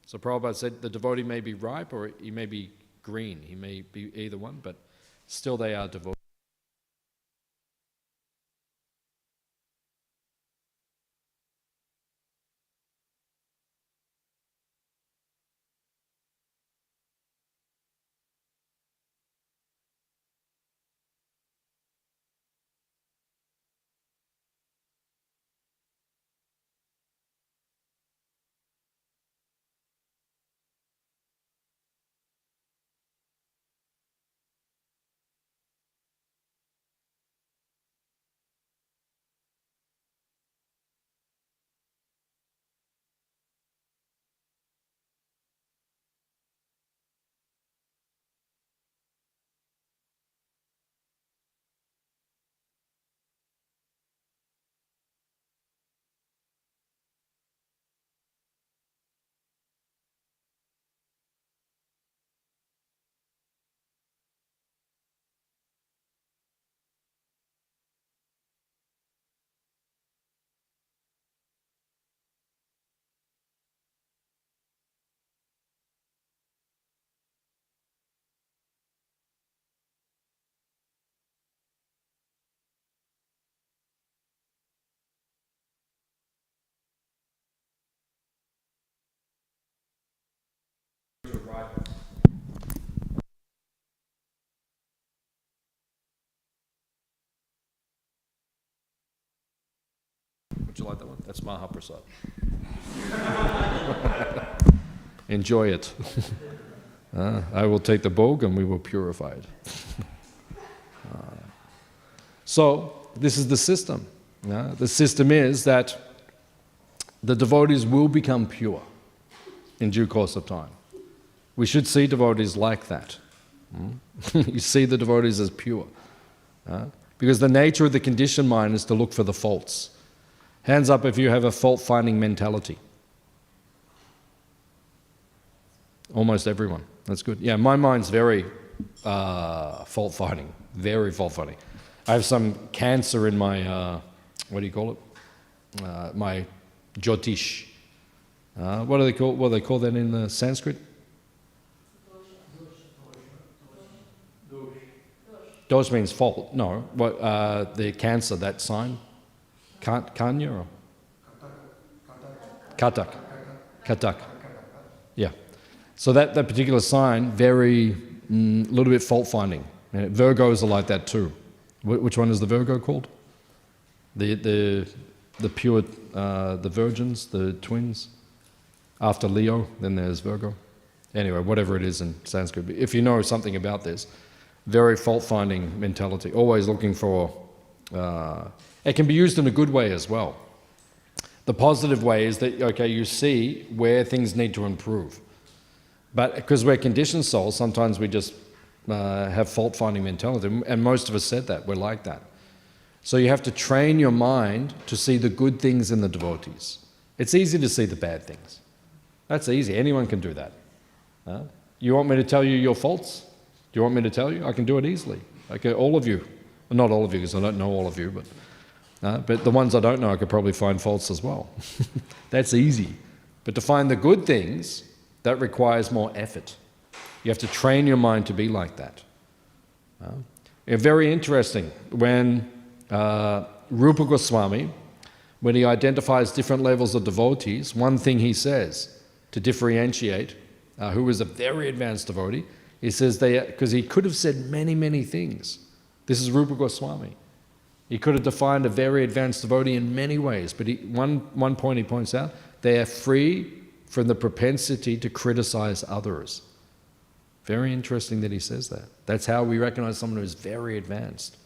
So Prabhupada said the devotee may be ripe or he may be green. He may be either one, but still they are devotees. Would you like that one? That's Mahaprasad. Enjoy it. I will take the bhog and we will purify it. So, this is the system. The system is that the devotees will become pure in due course of time. We should see devotees like that. You see the devotees as pure. Because the nature of the conditioned mind is to look for the faults. Hands up if you have a fault-finding mentality. Almost everyone. That's good. Yeah, my mind's very fault-finding. Very fault-finding. I have some cancer in my, what do you call it? My jyotish. What do they call that in Sanskrit? Dosh means fault. No, what the cancer, that sign? Kanya or? Katak. Katak. Yeah. So that particular sign, very, little bit fault-finding. Virgos are like that too. Which one is the Virgo called? The pure, the virgins, the twins. After Leo, then there's Virgo. Anyway, whatever it is in Sanskrit. If you know something about this, very fault-finding mentality, always looking for... it can be used in a good way as well. The positive way is that, okay, you see where things need to improve. But because we're conditioned souls, sometimes we just have fault-finding mentality, and most of us said that, we're like that. So you have to train your mind to see the good things in the devotees. It's easy to see the bad things. That's easy, anyone can do that. You want me to tell you your faults? Do you want me to tell you? I can do it easily. Okay, all of you. Not all of you, because I don't know all of you, but the ones I don't know, I could probably find faults as well. That's easy. But to find the good things, that requires more effort. You have to train your mind to be like that. Very interesting, when Rupa Goswami, when he identifies different levels of devotees, one thing he says to differentiate who is a very advanced devotee, he says because he could have said many, many things. This is Rupa Goswami. He could have defined a very advanced devotee in many ways, but one point he points out, they are free from the propensity to criticize others. Very interesting that he says that. That's how we recognize someone who is very advanced.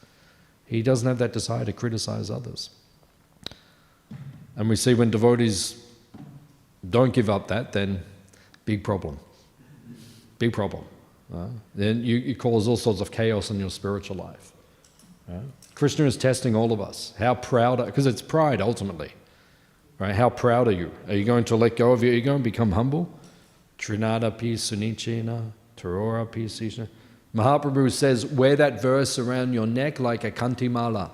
He doesn't have that desire to criticize others. And we see when devotees don't give up that, then big problem. Big problem. Then you cause all sorts of chaos in your spiritual life. Krishna is testing all of us. How proud, because it's pride ultimately. Right? How proud are you? Are you going to let go of your ego and become humble? Trinada pi sunichena, tarora pi sishna. Mahaprabhu says, wear that verse around your neck like a kanti mala.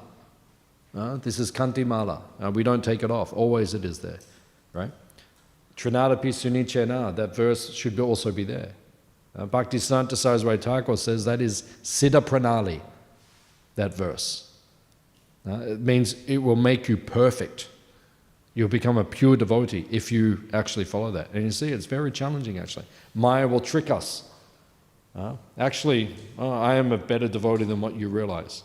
This is kanti mala. We don't take it off. Always it is there. Right? Trinada pi sunichena, that verse should also be there. Bhaktisiddhanta Saraswati Thakur says that is Siddha Pranali, that verse. It means it will make you perfect. You'll become a pure devotee if you actually follow that. And you see, it's very challenging actually. Maya will trick us. Actually, I am a better devotee than what you realize.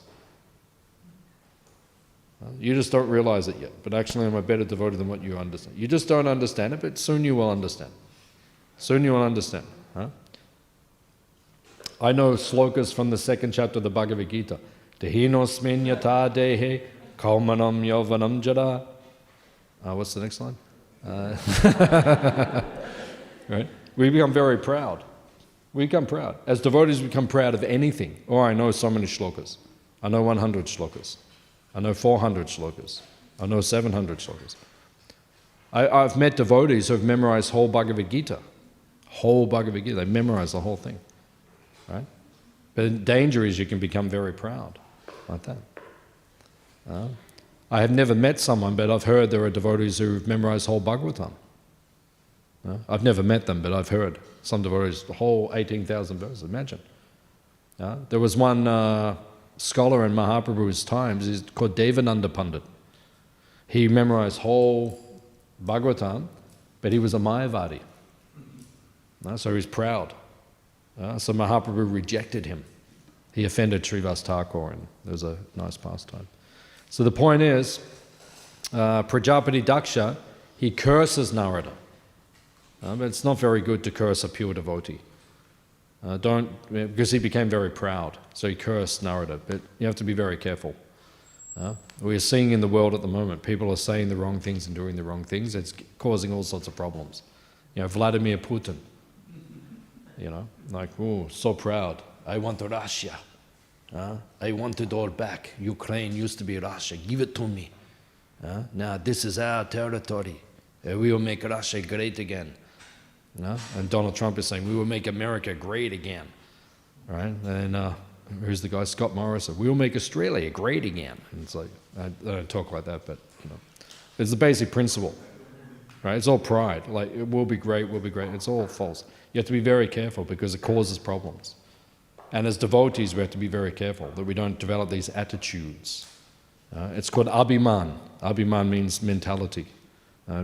You just don't realize it yet, but actually I'm a better devotee than what you understand. You just don't understand it, but soon you will understand. Soon you will understand. I know slokas from the second chapter of the Bhagavad Gita. Dehinosmin yata dehe kaumanam yovanam jada. What's the next line? Right? We become very proud. We become proud. As devotees, we become proud of anything. Oh, I know so many shlokas. I know 100 shlokas. I know 400 shlokas. I know 700 shlokas. I've met devotees who have memorized whole Bhagavad Gita. Whole Bhagavad Gita. They memorize the whole thing. Right? But the danger is you can become very proud like that. I have never met someone, but I've heard there are devotees who've memorized whole Bhagavatam. I've never met them, but I've heard some devotees, the whole 18,000 verses, imagine. There was one scholar in Mahaprabhu's times, he's called Devananda Pandit. He memorized whole Bhagavatam, but he was a Mayavadi. So he's proud. So Mahaprabhu rejected him. He offended Srivas Thakur, and there was a nice pastime. So the point is, Prajapati Daksha, he curses Narada. But it's not very good to curse a pure devotee. Because he became very proud, so he cursed Narada. But you have to be very careful. We are seeing in the world at the moment, people are saying the wrong things and doing the wrong things. It's causing all sorts of problems. Vladimir Putin, like, oh, so proud. I want Russia. I want it all back. Ukraine used to be Russia. Give it to me. Now this is our territory. We will make Russia great again. And Donald Trump is saying, we will make America great again. Right? And who's the guy? Scott Morrison. We will make Australia great again. And it's like, I don't talk like that, but it's the basic principle. Right? It's all pride. Like, it will be great, we'll be great. It's all false. You have to be very careful because it causes problems. And as devotees, we have to be very careful that we don't develop these attitudes. It's called abhiman. Abhiman means mentality.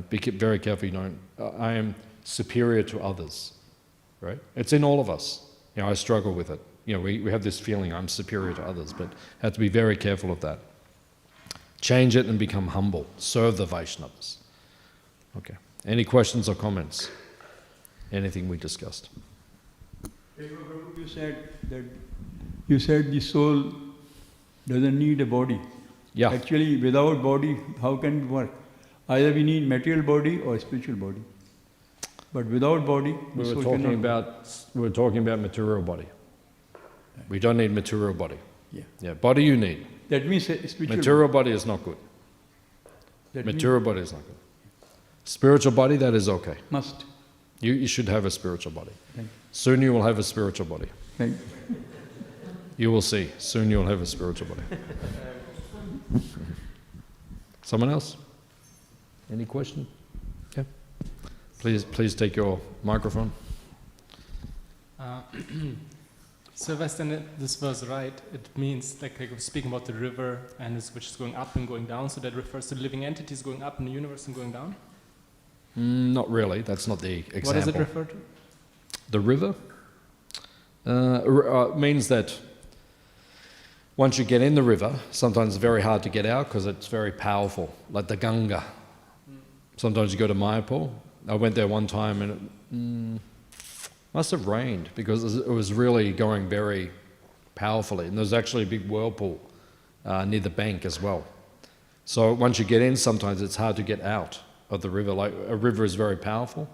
Be very careful you don't, I am superior to others, right? It's in all of us. I struggle with it. We have this feeling I'm superior to others, but have to be very careful of that. Change it and become humble. Serve the Vaishnavas. Okay. Any questions or comments? Anything we discussed? You said the soul doesn't need a body. Yeah. Actually, without body, how can it work? Either we need material body or spiritual body. But without body, we were talking about material body. We don't need material body. Yeah. Body you need. That means spiritual. Material body is not good. Material body is not good. Spiritual body, that is okay. Must. You should have a spiritual body. Thank you. Soon you will have a spiritual body. Thank you. You will see. Soon you will have a spiritual body. Someone else? Any question? Yeah. Please take your microphone. So if I understand this verse right, it means like speaking about the river and which is going up and going down, so that refers to living entities going up in the universe and going down? Not really, that's not the example. What does it refer to? The river means that once you get in the river, sometimes it's very hard to get out because it's very powerful, like the Ganga. Sometimes you go to Mayapur. I went there one time and it must have rained because it was really going very powerfully. And there's actually a big whirlpool near the bank as well. So once you get in, sometimes it's hard to get out of the river. Like a river is very powerful.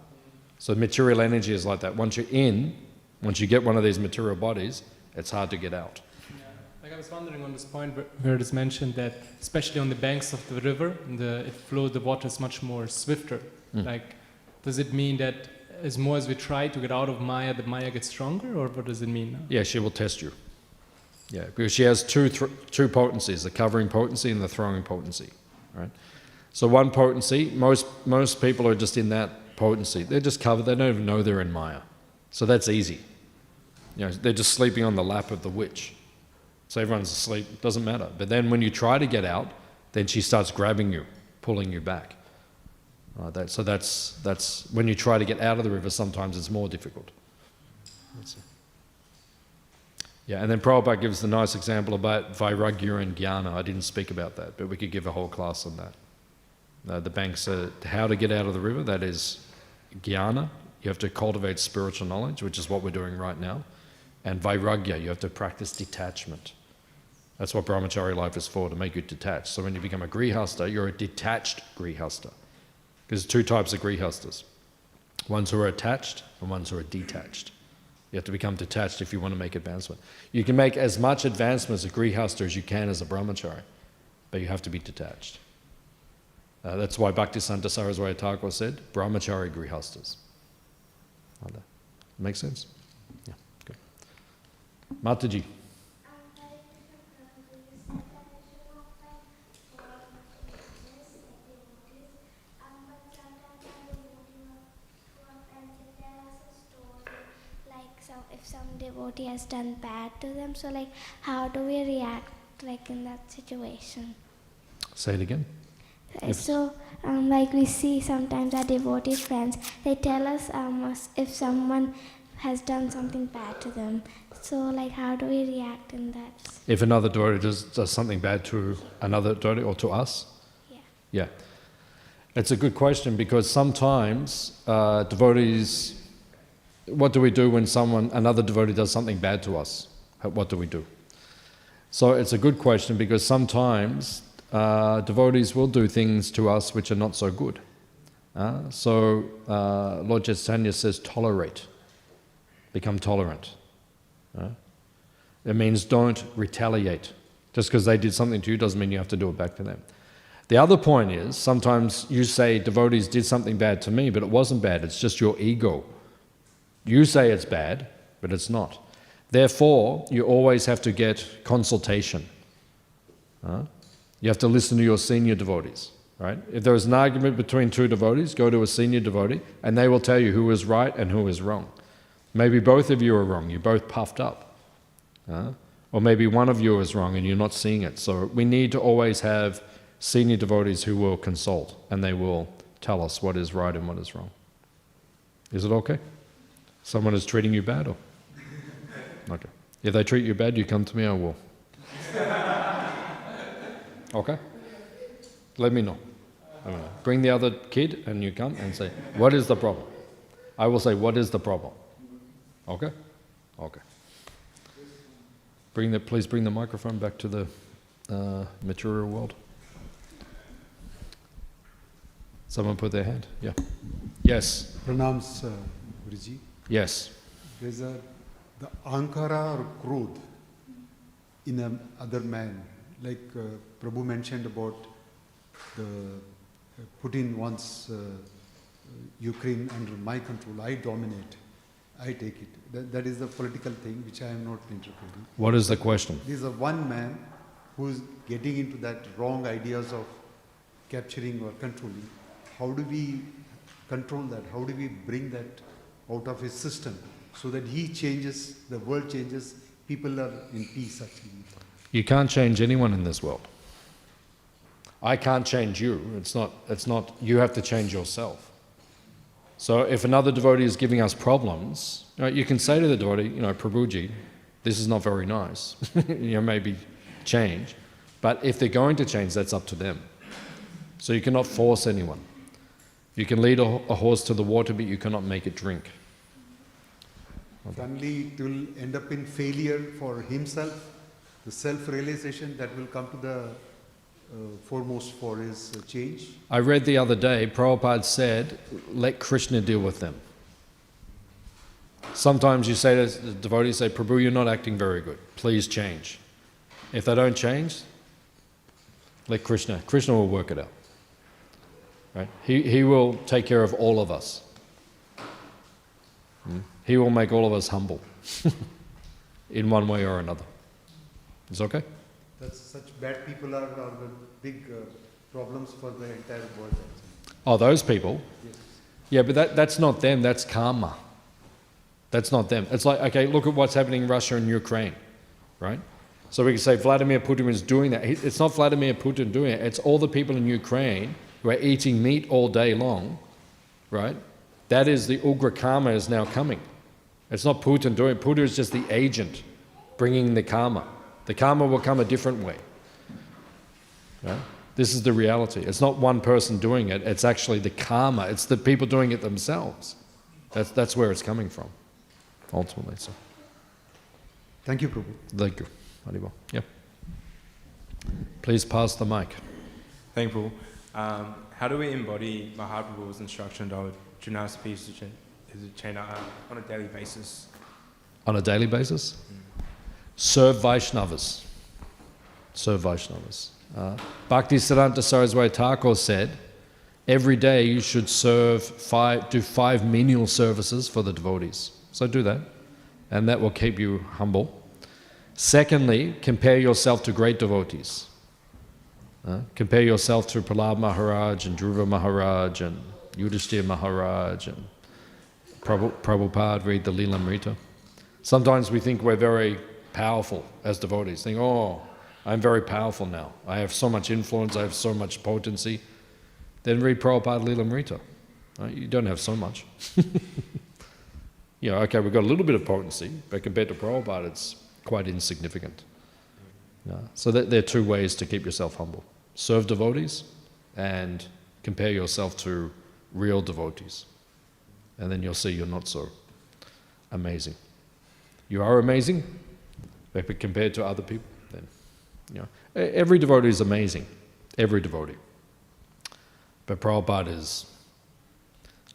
So material energy is like that. Once you're in, once you get one of these material bodies, it's hard to get out. Yeah. Like I was wondering on this point where it is mentioned that, especially on the banks of the river, the water is much more swifter. Like, does it mean that as more as we try to get out of Maya, that Maya gets stronger, or what does it mean? Yeah, she will test you. Yeah, because she has two potencies, the covering potency and the throwing potency, right? So one potency, most people are just in that potency. They're just covered, they don't even know they're in Maya. So that's easy. They're just sleeping on the lap of the witch. So everyone's asleep, doesn't matter. But then when you try to get out, then she starts grabbing you, pulling you back. So that's when you try to get out of the river, sometimes it's more difficult. Yeah, and then Prabhupada gives the nice example about Vairagya and Jnana. I didn't speak about that, but we could give a whole class on that. The banks are how to get out of the river, that is Jnana. You have to cultivate spiritual knowledge, which is what we're doing right now. And Vairagya, you have to practice detachment. That's what brahmachari life is for, to make you detached. So when you become a grihasta, you're a detached grihasta. There's two types of grihastas. Ones who are attached and ones who are detached. You have to become detached if you want to make advancement. You can make as much advancement as a grihasta as you can as a brahmachari, but you have to be detached. That's why Bhaktivedanta Saraswati Thakur said, brahmachari grihastas. Like that. Make sense? Yeah, good. Mataji. If some devotee has done bad to them, so like how do we react like in that situation? Say it again. So like we see sometimes our devotee friends, they tell us if someone has done something bad to them. So like how do we react in that? If another devotee does something bad to another devotee or to us? Yeah. It's a good question because sometimes devotees, what do we do when another devotee does something bad to us? What do we do? So it's a good question because sometimes devotees will do things to us which are not so good. So Lord Chaitanya says tolerate, become tolerant. It means don't retaliate. Just because they did something to you doesn't mean you have to do it back to them. The other point is, sometimes you say devotees did something bad to me, but it wasn't bad, it's just your ego. You say it's bad, but it's not. Therefore, you always have to get consultation. You have to listen to your senior devotees, right? If there is an argument between two devotees, go to a senior devotee, and they will tell you who is right and who is wrong. Maybe both of you are wrong, you're both puffed up. Or maybe one of you is wrong and you're not seeing it. So we need to always have senior devotees who will consult and they will tell us what is right and what is wrong. Is it okay? Someone is treating you bad or? Okay. If they treat you bad, you come to me, I will. Okay? Let me know. Bring the other kid and you come and say, what is the problem? I will say, what is the problem? Okay? Okay. Please bring the microphone back to the material world. Someone put their hand. Yeah. Yes. Pranams, Guruji. Yes. There's the ankara or krodh in another man. Like Prabhu mentioned about the Putin wants Ukraine under my control. I dominate. I take it. That is the political thing which I am not interpreting. What is the question? This is one man who is getting into that wrong ideas of capturing or controlling. How do we control that? How do we bring that out of his system so that he changes, the world changes, people are in peace actually? You can't change anyone in this world. I can't change you. It's not, you have to change yourself. So if another devotee is giving us problems, you can say to the devotee, Prabhuji, this is not very nice. Maybe change. But if they're going to change, that's up to them. So you cannot force anyone. You can lead a horse to the water, but you cannot make it drink. Finally, it will end up in failure for himself, the self-realization that will come to the foremost for his change. I read the other day, Prabhupada said, let Krishna deal with them. Sometimes you say to the devotees, say, Prabhu, you're not acting very good. Please change. If they don't change, let Krishna. Krishna will work it out. Right? He will take care of all of us. He will make all of us humble in one way or another. It's okay? That's such bad people are the big problems for the entire world. Oh, those people? Yes. Yeah, but that's not them, that's karma. That's not them. It's like, okay, look at what's happening in Russia and Ukraine, right? So we can say Vladimir Putin is doing that. It's not Vladimir Putin doing it, it's all the people in Ukraine who are eating meat all day long, right? That is the Ugra karma is now coming. It's not Putin doing it. Putin is just the agent bringing the karma. The karma will come a different way. Right? This is the reality. It's not one person doing it, it's actually the karma. It's the people doing it themselves. That's where it's coming from, ultimately. So. Thank you, Prabhu. Thank you. Haribol. Yep. Please pass the mic. Thank you, Prabhu. How do we embody Mahaprabhu's instruction of Junas peace on a daily basis? On a daily basis? Serve Vaishnavas. Serve Vaishnavas. Bhaktivedanta Saraswati Thakur said, every day you should do 5 menial services for the devotees. So do that, and that will keep you humble. Secondly, compare yourself to great devotees. Compare yourself to Prahlad Maharaj and Dhruva Maharaj and Yudhishthira Maharaj and Prabhupada, read the Lilamrita. Sometimes we think we're very powerful as devotees. Think, oh, I'm very powerful now. I have so much influence, I have so much potency. Then read Prabhupada Lilamrita. You don't have so much. Okay, we've got a little bit of potency, but compared to Prabhupada, it's quite insignificant. So there are 2 ways to keep yourself humble. Serve devotees and compare yourself to real devotees. And then you'll see you're not so amazing. You are amazing, but compared to other people, then, every devotee is amazing. Every devotee. But Prabhupada is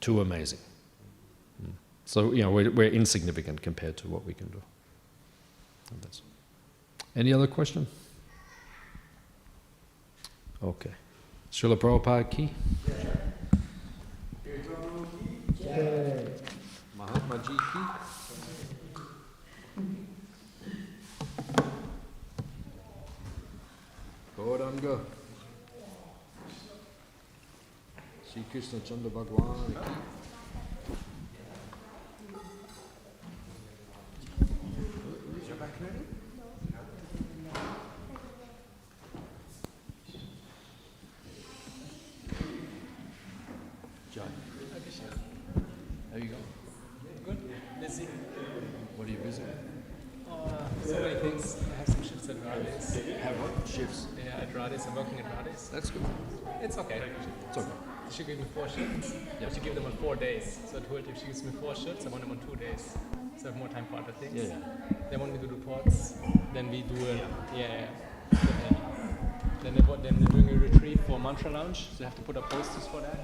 too amazing. So, we're insignificant compared to what we can do. Any other question? Okay. Srila Prabhupada ki? Mahatma ji ki? Gauranga. Shri Krishna Chandra Bhagwan ki? How you going? Good. Busy. What are you busy with? So many things. I have some shifts at Arati's. Have what? Shifts? Yeah, at Arati's. I'm working at Arati's. That's good. It's okay. It's okay. She gave me 4 shifts. Yeah. She gave them on 4 days. So I told her if she gives me 4 shifts, I want them on 2 days. So I have more time for other things. Yeah. They want me to do reports. Then we do it. Yeah. Then they're doing a retreat for Mantra Lounge. So they have to put up posters for that.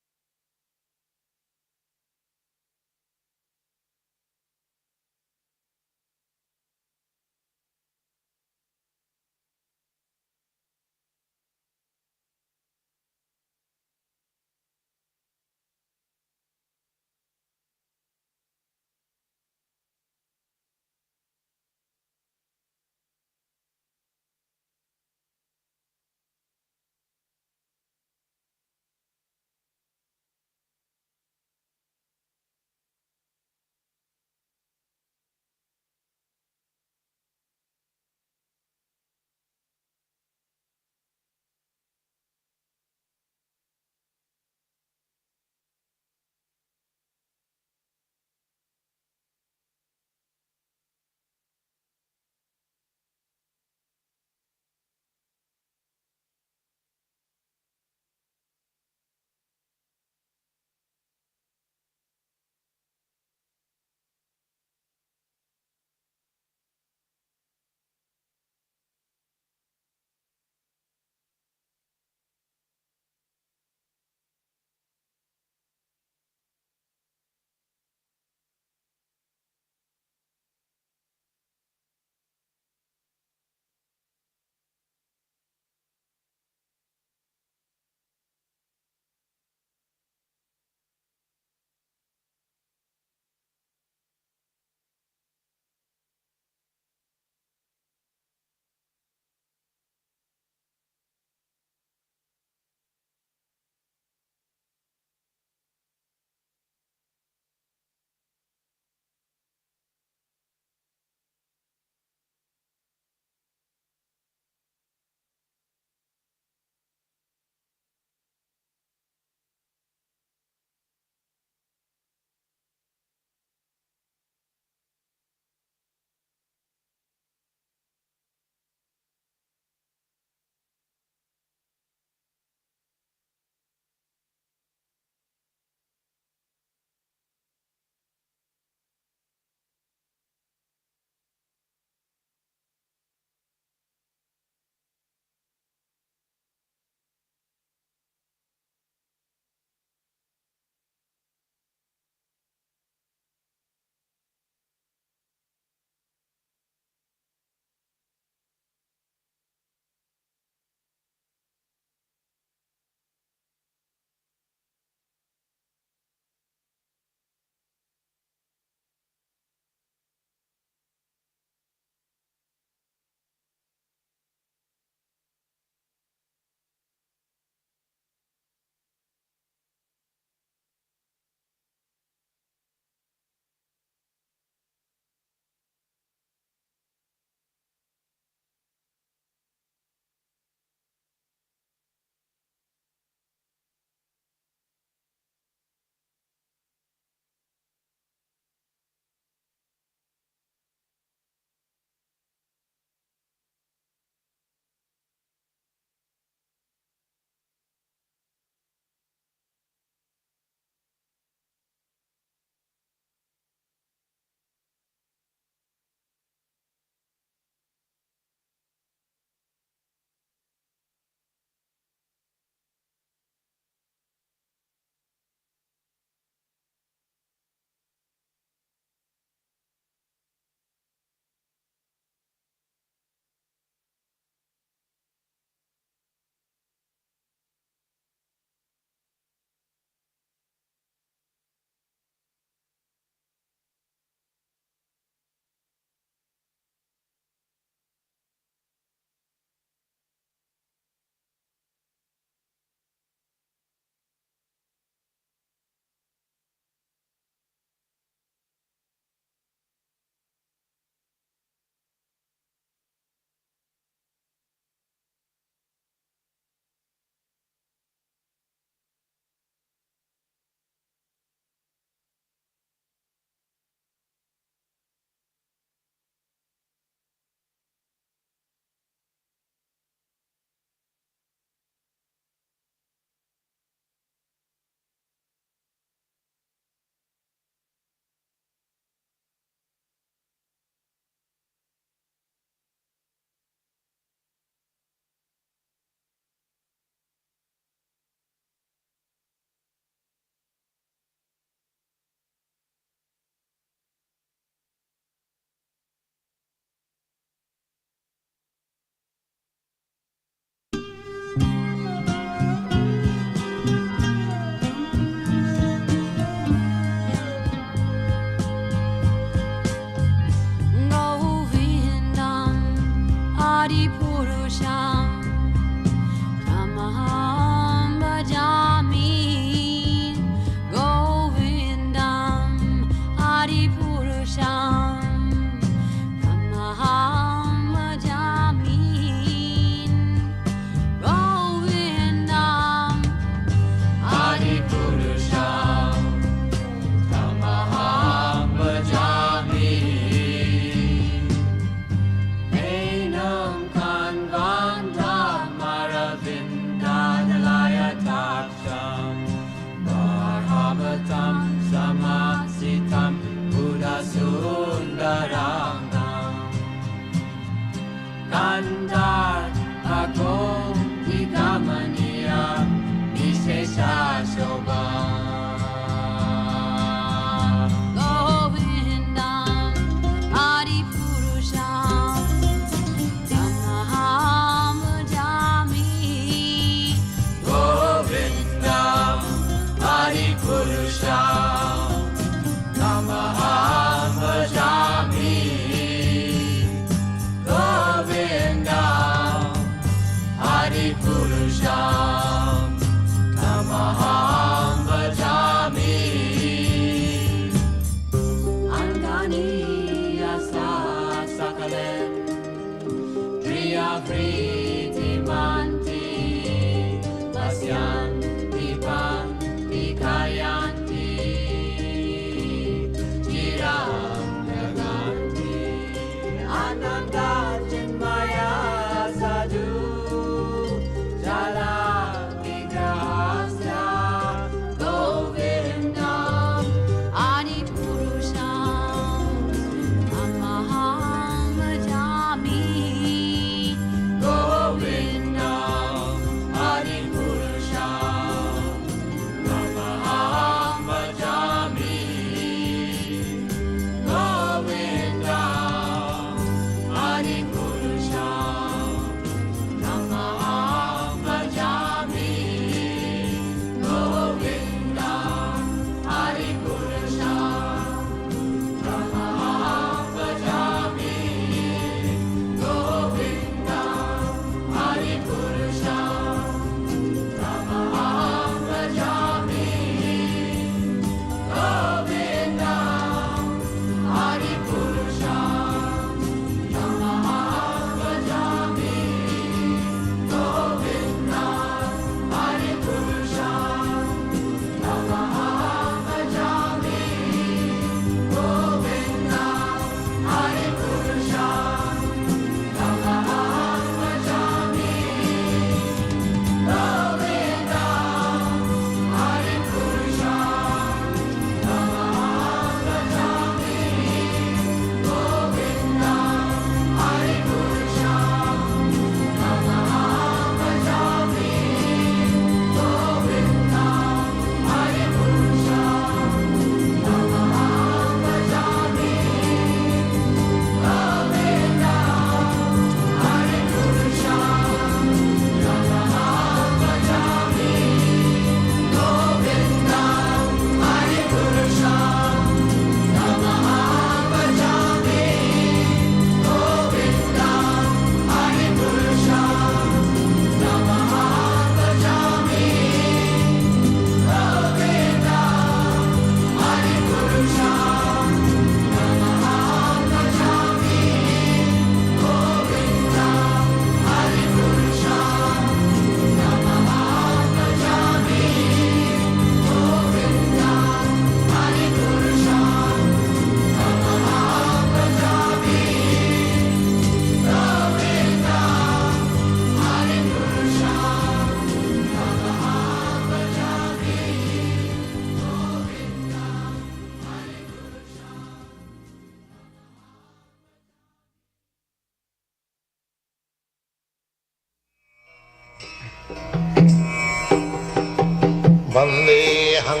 Vandeham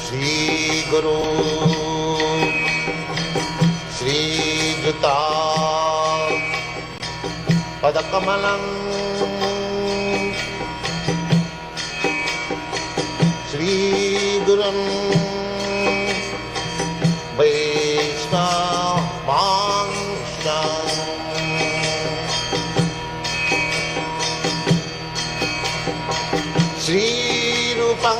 Shri Guru Shri Juta Padakamalam Shri Gurum Vaishnavanstam Shri Rupam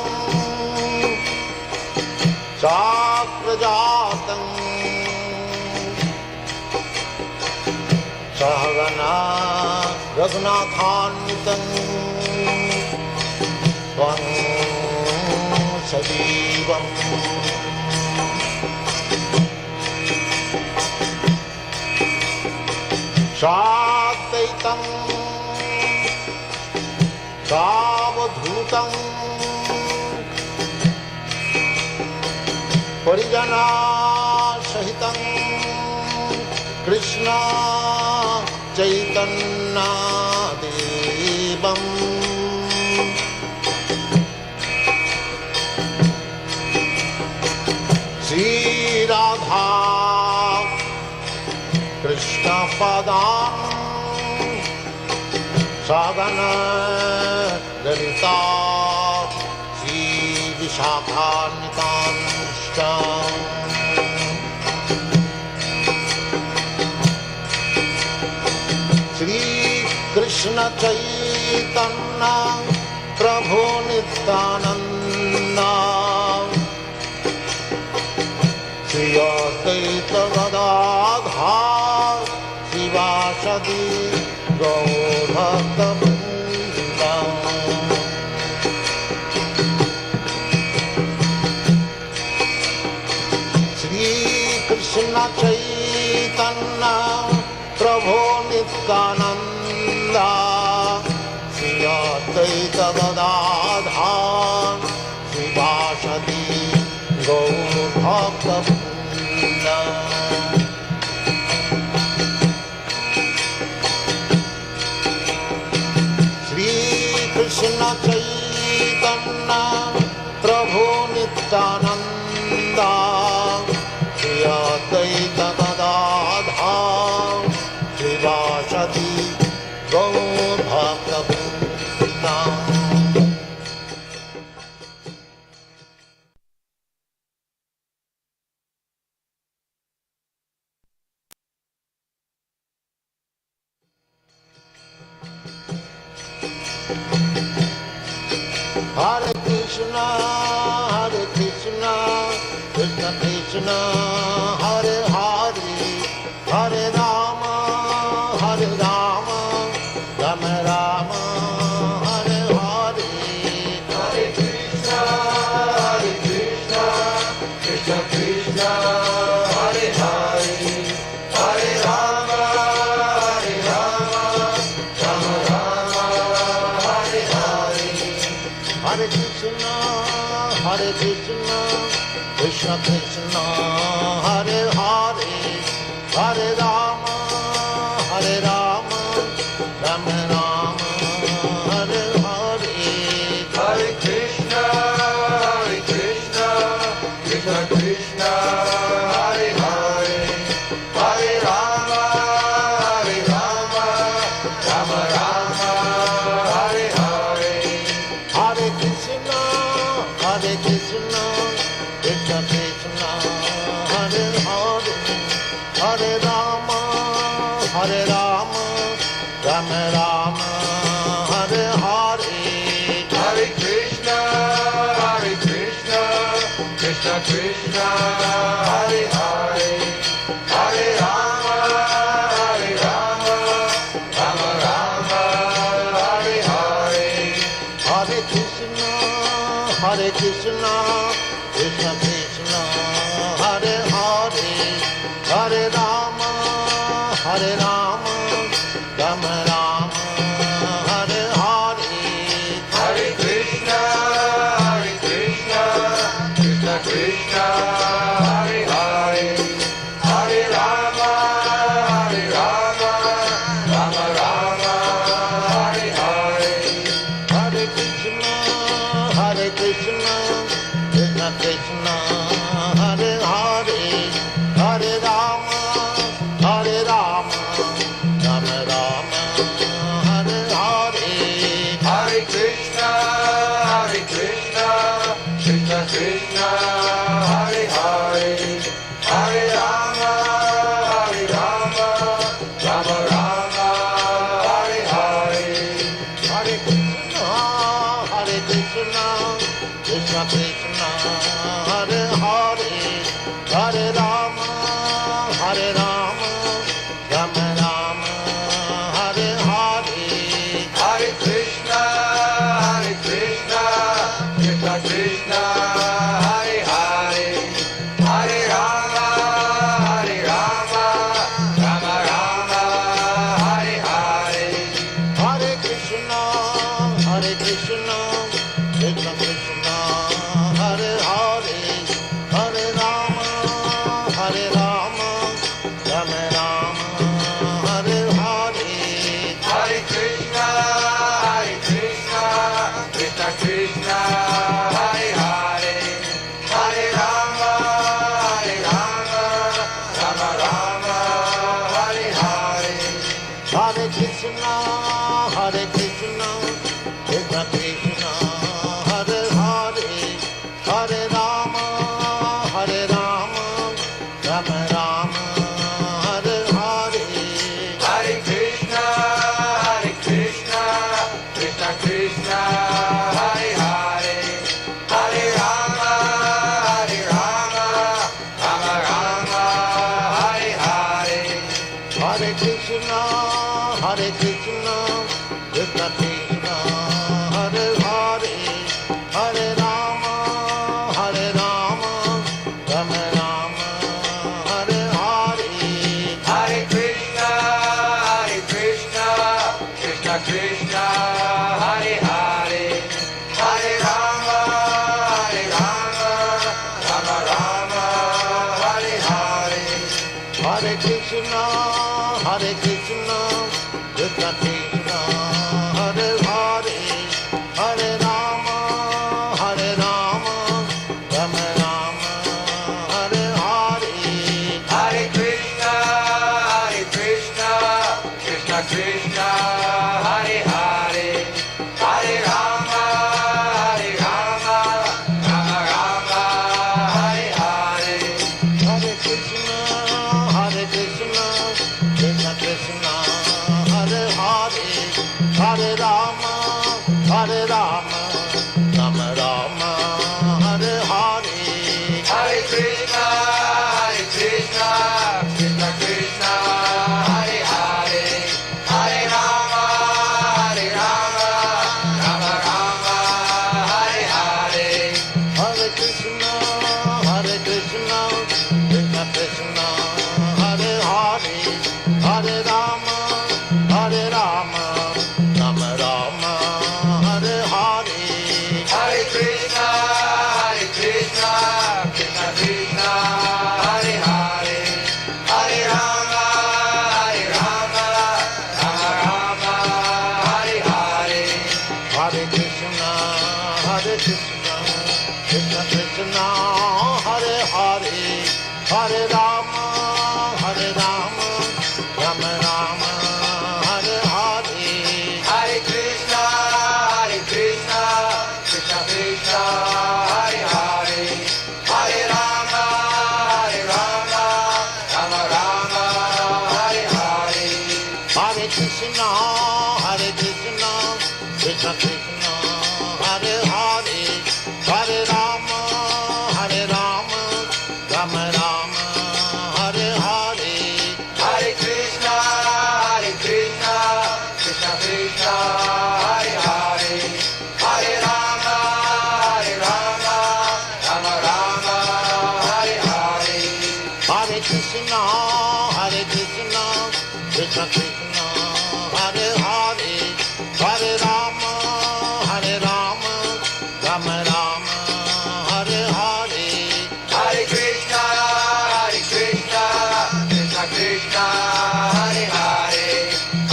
Sakrajatam Sahagana Raghunathanvitam Tvam Sajivam Sadvaitam Savadhutam Parijana Sahitam Krishna Chaitanya Devam Shri Radha Krishna Padam Sagana Lalita Shri Vishakanitam Shtam Shri Krishna Chaitanya Prabhu Nityananda Shri Advaita Gadadhar Shivasadi Gaur Bhaktivedanta Shri Krishna Chaitanya Prabhu Nityananda Shri Advaita Gadadhar Shivasadi Gaur Bhaktivedanta Krishna Chaitanya Prabhu Nityananda Shri Advaita Gadadhar Shivasadi Gaur Bhaktivedanta Hare Krishna, Krishna Krishna, Hare Hare, Hare Rama, Rama Rama, Hare Hare. Hare Krishna, Krishna Krishna, Hare Hare, Hare Rama, Rama Rama, Hare Hare. Hare Krishna, Krishna Krishna, Hare Hare, Hare Rama, Rama Rama, Hare Hare. Hare Krishna, Krishna Krishna, Hare Hare, Hare Rama, Rama Rama, Hare Hare. Hare Krishna, Krishna Krishna, Hare Hare, Hare Rama, Rama Rama, Hare Hare. Hare Krishna, Krishna Krishna, Hare Hare, Hare Rama, Rama Rama, Hare Hare. Hare Krishna, Krishna Krishna, Hare Hare, Hare Rama, Rama Rama, Hare Hare. Hare Krishna, Krishna Krishna, Hare Hare, Hare Rama, Rama Rama, Hare Hare. Krishna, Krishna Krishna, Hare Hare, Hare Rama, Hare Rama, Rama Rama, Hare Hare. Hare Krishna, Krishna Krishna, Hare Hare, Hare Rama, Rama Rama, Hare Hare. Hare Krishna, Krishna Krishna, Hare Hare, Hare Rama, Rama Rama, Hare Hare. Hare Krishna, Krishna Krishna, Hare Hare, Hare Rama, Rama Rama, Hare Hare. Hare Krishna, Krishna Krishna, Hare Hare, Hare Rama, Rama Rama, Hare Hare. Hare Krishna, Krishna Krishna, Hare Hare, Hare Rama, Rama Rama, Hare Hare. Hare Krishna, Krishna Krishna, Hare Hare, Hare Rama, Rama Rama, Hare Hare. Hare Krishna, Krishna Krishna, Hare Hare, Hare Rama, Rama Rama, Hare Hare. Hare Krishna, Krishna Krishna, Hare Hare, Hare Rama, Rama Rama, Hare Hare. Hare Krishna, Krishna Krishna, Hare Hare, Hare Rama, Rama Rama, Hare Hare. Hare Krishna, Krishna Krishna, Hare Hare, Hare Rama, Rama Rama, Hare Hare. Hare Krishna, Krishna Krishna, Hare Hare, Hare Rama, Rama Rama, Hare Hare. Hare Krishna, Krishna Krishna, Hare Hare, Hare Rama, Rama Rama, Hare Hare. Hare Krishna, Krishna Krishna, Hare Hare, Hare Rama, Rama Rama, Hare Hare. Hare Krishna, Krishna Krishna, Hare Hare, Hare Rama, Rama Rama, Hare Hare. Hare Krishna, Krishna Krishna, Hare Hare, Hare Rama, Rama Rama, Hare Hare. Hare Krishna, Krishna Krishna, Hare Hare, Hare Rama, Rama Rama, Hare Hare. Hare Krishna, Krishna Krishna, Hare Hare, Hare Rama, Rama Rama, Hare Hare. Hare Krishna, Krishna Krishna, Hare Hare, Hare Rama, Rama Rama, Hare Hare. Hare Krishna, Krishna Krishna, Hare Hare, Hare Rama, Rama Rama, Hare Hare. Hare Krishna, Krishna Krishna, Hare Hare, Hare Rama, Rama Rama, Hare Hare. Hare Krishna, Krishna Krishna, Hare Hare,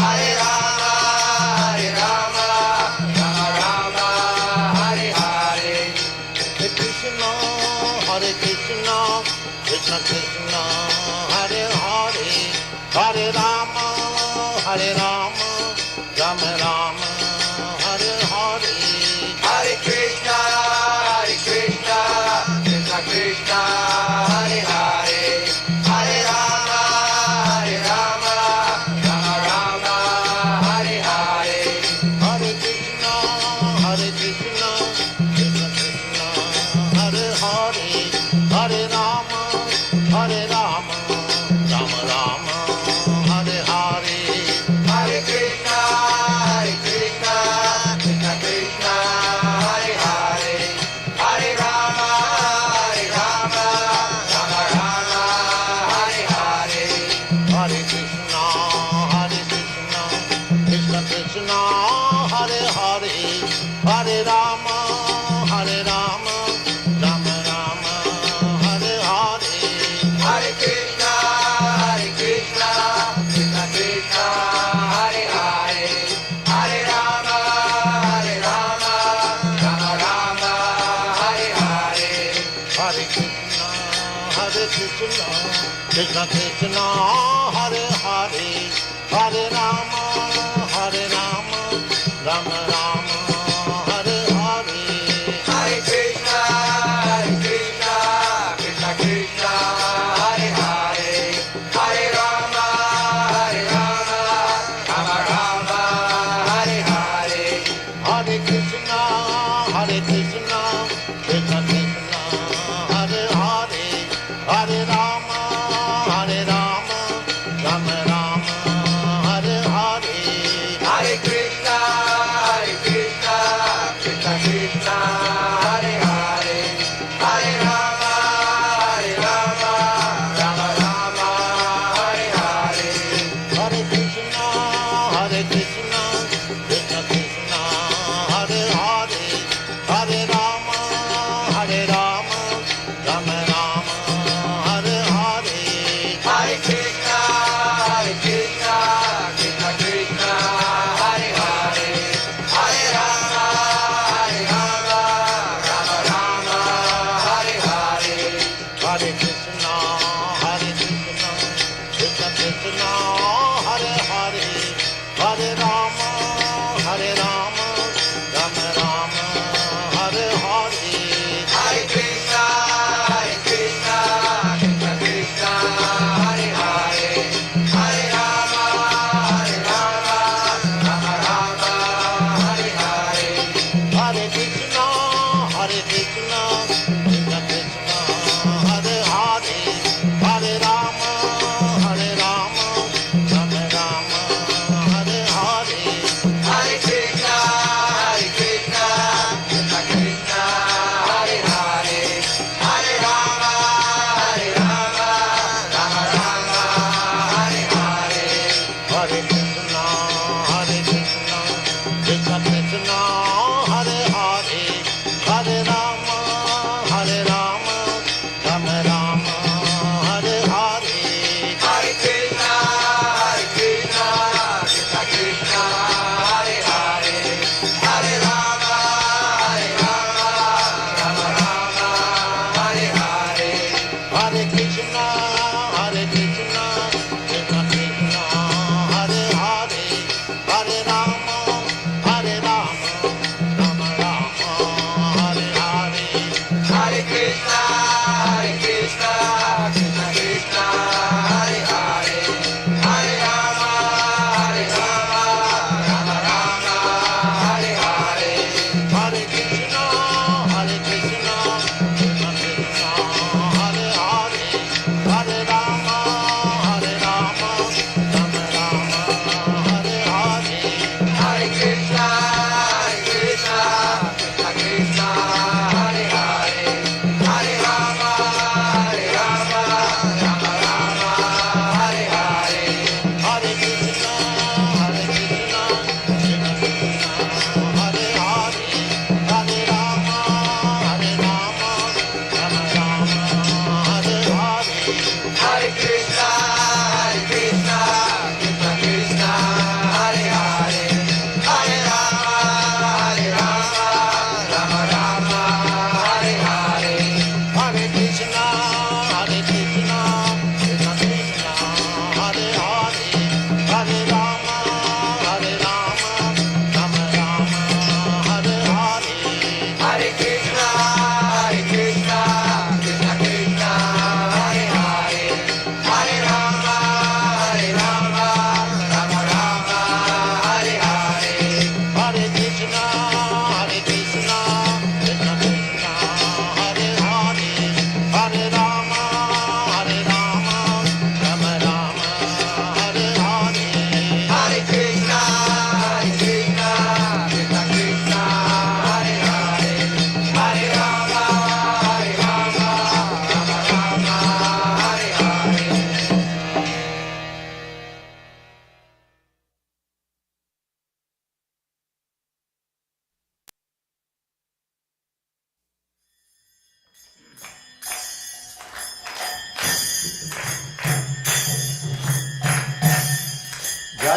Hare Rama, Rama Rama, Hare Hare. Krishna Krishna, Hare Hare, Hare Rama, Hare Rama, Rama Rama, Hare Hare. Hare Krishna, Krishna Krishna, Hare Hare, Hare Rama, Rama Rama, Hare Hare. Hare Krishna, Krishna Krishna, Hare Hare, Hare Rama, Rama Rama, Hare Hare. Hare Krishna, Krishna Krishna, Hare Hare, Hare Rama, Rama Rama, Hare Hare. Hare Krishna, Krishna Krishna, Hare Hare, Hare Rama, Rama Rama, Hare Hare. Hare Krishna, Krishna Krishna, Hare Hare, Hare Rama, Rama Rama, Hare Hare. Hare Krishna, Krishna Krishna, Hare Hare, Hare Rama, Rama Rama, Hare Hare. Hare Krishna, Krishna Krishna, Hare Hare, Hare Rama, Rama Rama, Hare Hare. Hare Krishna, Krishna Krishna, Hare Hare, Hare Rama, Rama Rama, Hare Hare. Hare Krishna, Krishna Krishna, Hare Hare, Hare Rama, Rama Rama, Hare Hare. Hare Krishna, Krishna Krishna, Hare Hare, Hare Rama, Rama Rama, Hare Hare. Hare Krishna, Krishna Krishna, Hare Hare, Hare Rama, Rama Rama, Hare Hare. Hare Krishna, Krishna Krishna, Hare Hare, Hare Rama, Rama Rama, Hare Hare. Hare Krishna, Krishna Krishna, Hare Hare, Hare Rama, Rama Rama, Hare Hare. Hare Krishna, Krishna Krishna, Hare Hare, Hare Rama, Rama Rama, Hare Hare. Hare Krishna, Krishna Krishna, Hare Hare, Hare Rama, Rama Rama, Hare Hare. Hare Krishna, Krishna Krishna, Hare Hare, Hare Rama,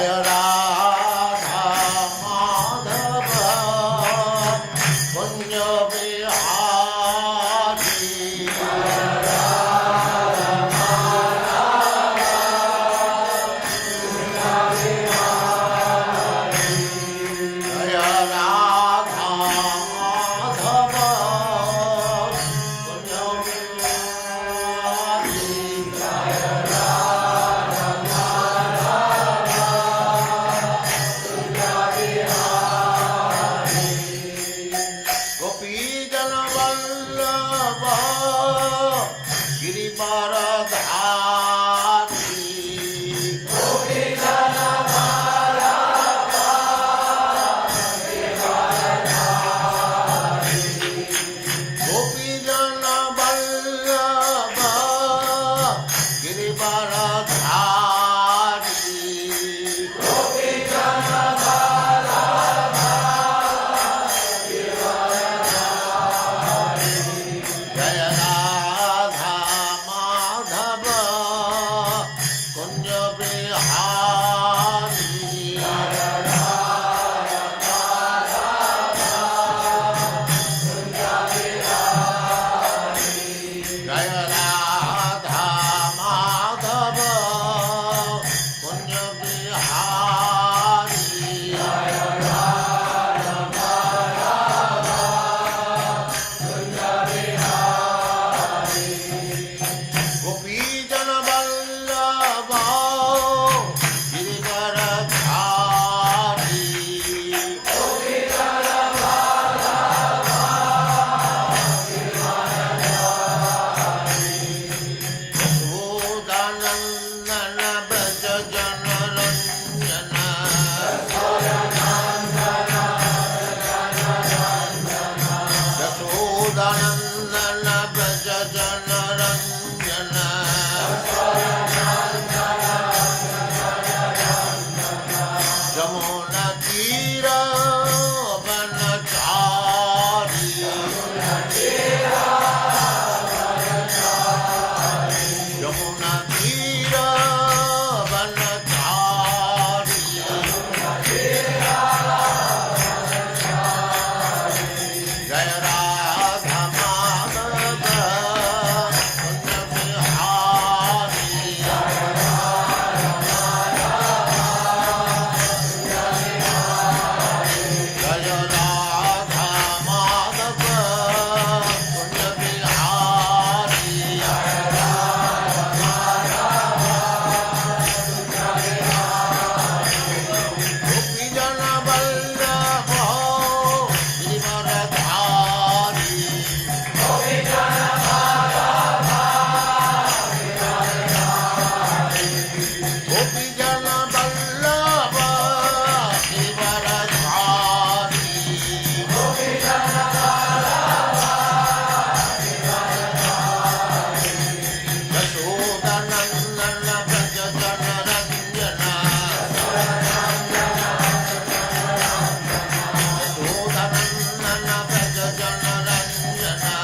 Jaya Radha Madhava Kunja Bihari Jaya Radha Madhava Kunja Bihari Jaya Radha Madhava Kunja Bihari Jaya Radha Gopi Jana Vallabha Girivaradhari Gopi Jana Vallabha Girivaradhari Gopi Jana Vallabha Girivaradhari Gopi Jana Jaya Radha Madhava Kunja Bihari Jaya Radha Madhava Kunja Bihari Jaya Radha Madhava Kunja Bihari Jaya Radha Madhava Kunja Bihari Gopi Jana Vallabha Girivaradhari Gopi Jana Vallabha Girivaradhari Yashodanandana Braja Jana Ranjana Yashodanandana Braja Jana Ranjana Jamuna Tira Vanachari Jamuna Tira Vanachari Jaya Radha Madhava Kunja Bihari Jaya Jaya Radha Madhava Kunja Bihari Gopi Jana Vallabha Girivaradhari Gopi Jana Gopi Jana Vallabha Girivaradhari Gopi Jana Yashodanandana Braja Jana Ranjana Yashodanandana Braja Jana Ranjana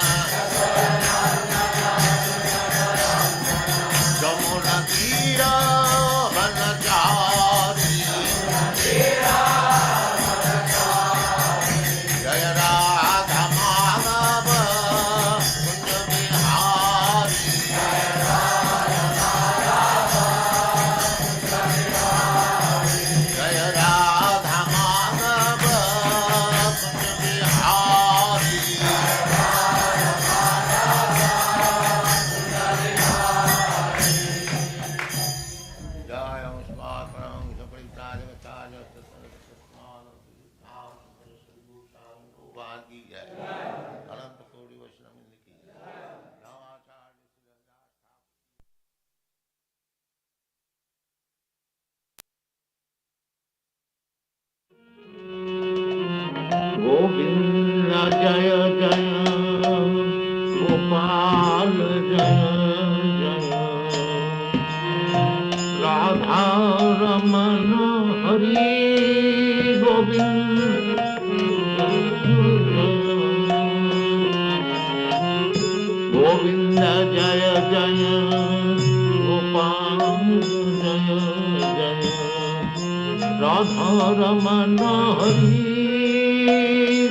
Jamuna Tira Vanachari Jaya Radha Madhava Kunja Bihari Jaya Radha Madhava Kunja Bihari Jaya Svatram Saparikraya Vacharya Sattva Bhagavatam Ananta Kodi Vaishnava Ki Navacharya Govinda Jaya Jaya Gopal Jaya Jaya Radha Ramana Hari Govinda Govinda Jaya Jaya Gopal Jaya Jaya Radha Ramana Hari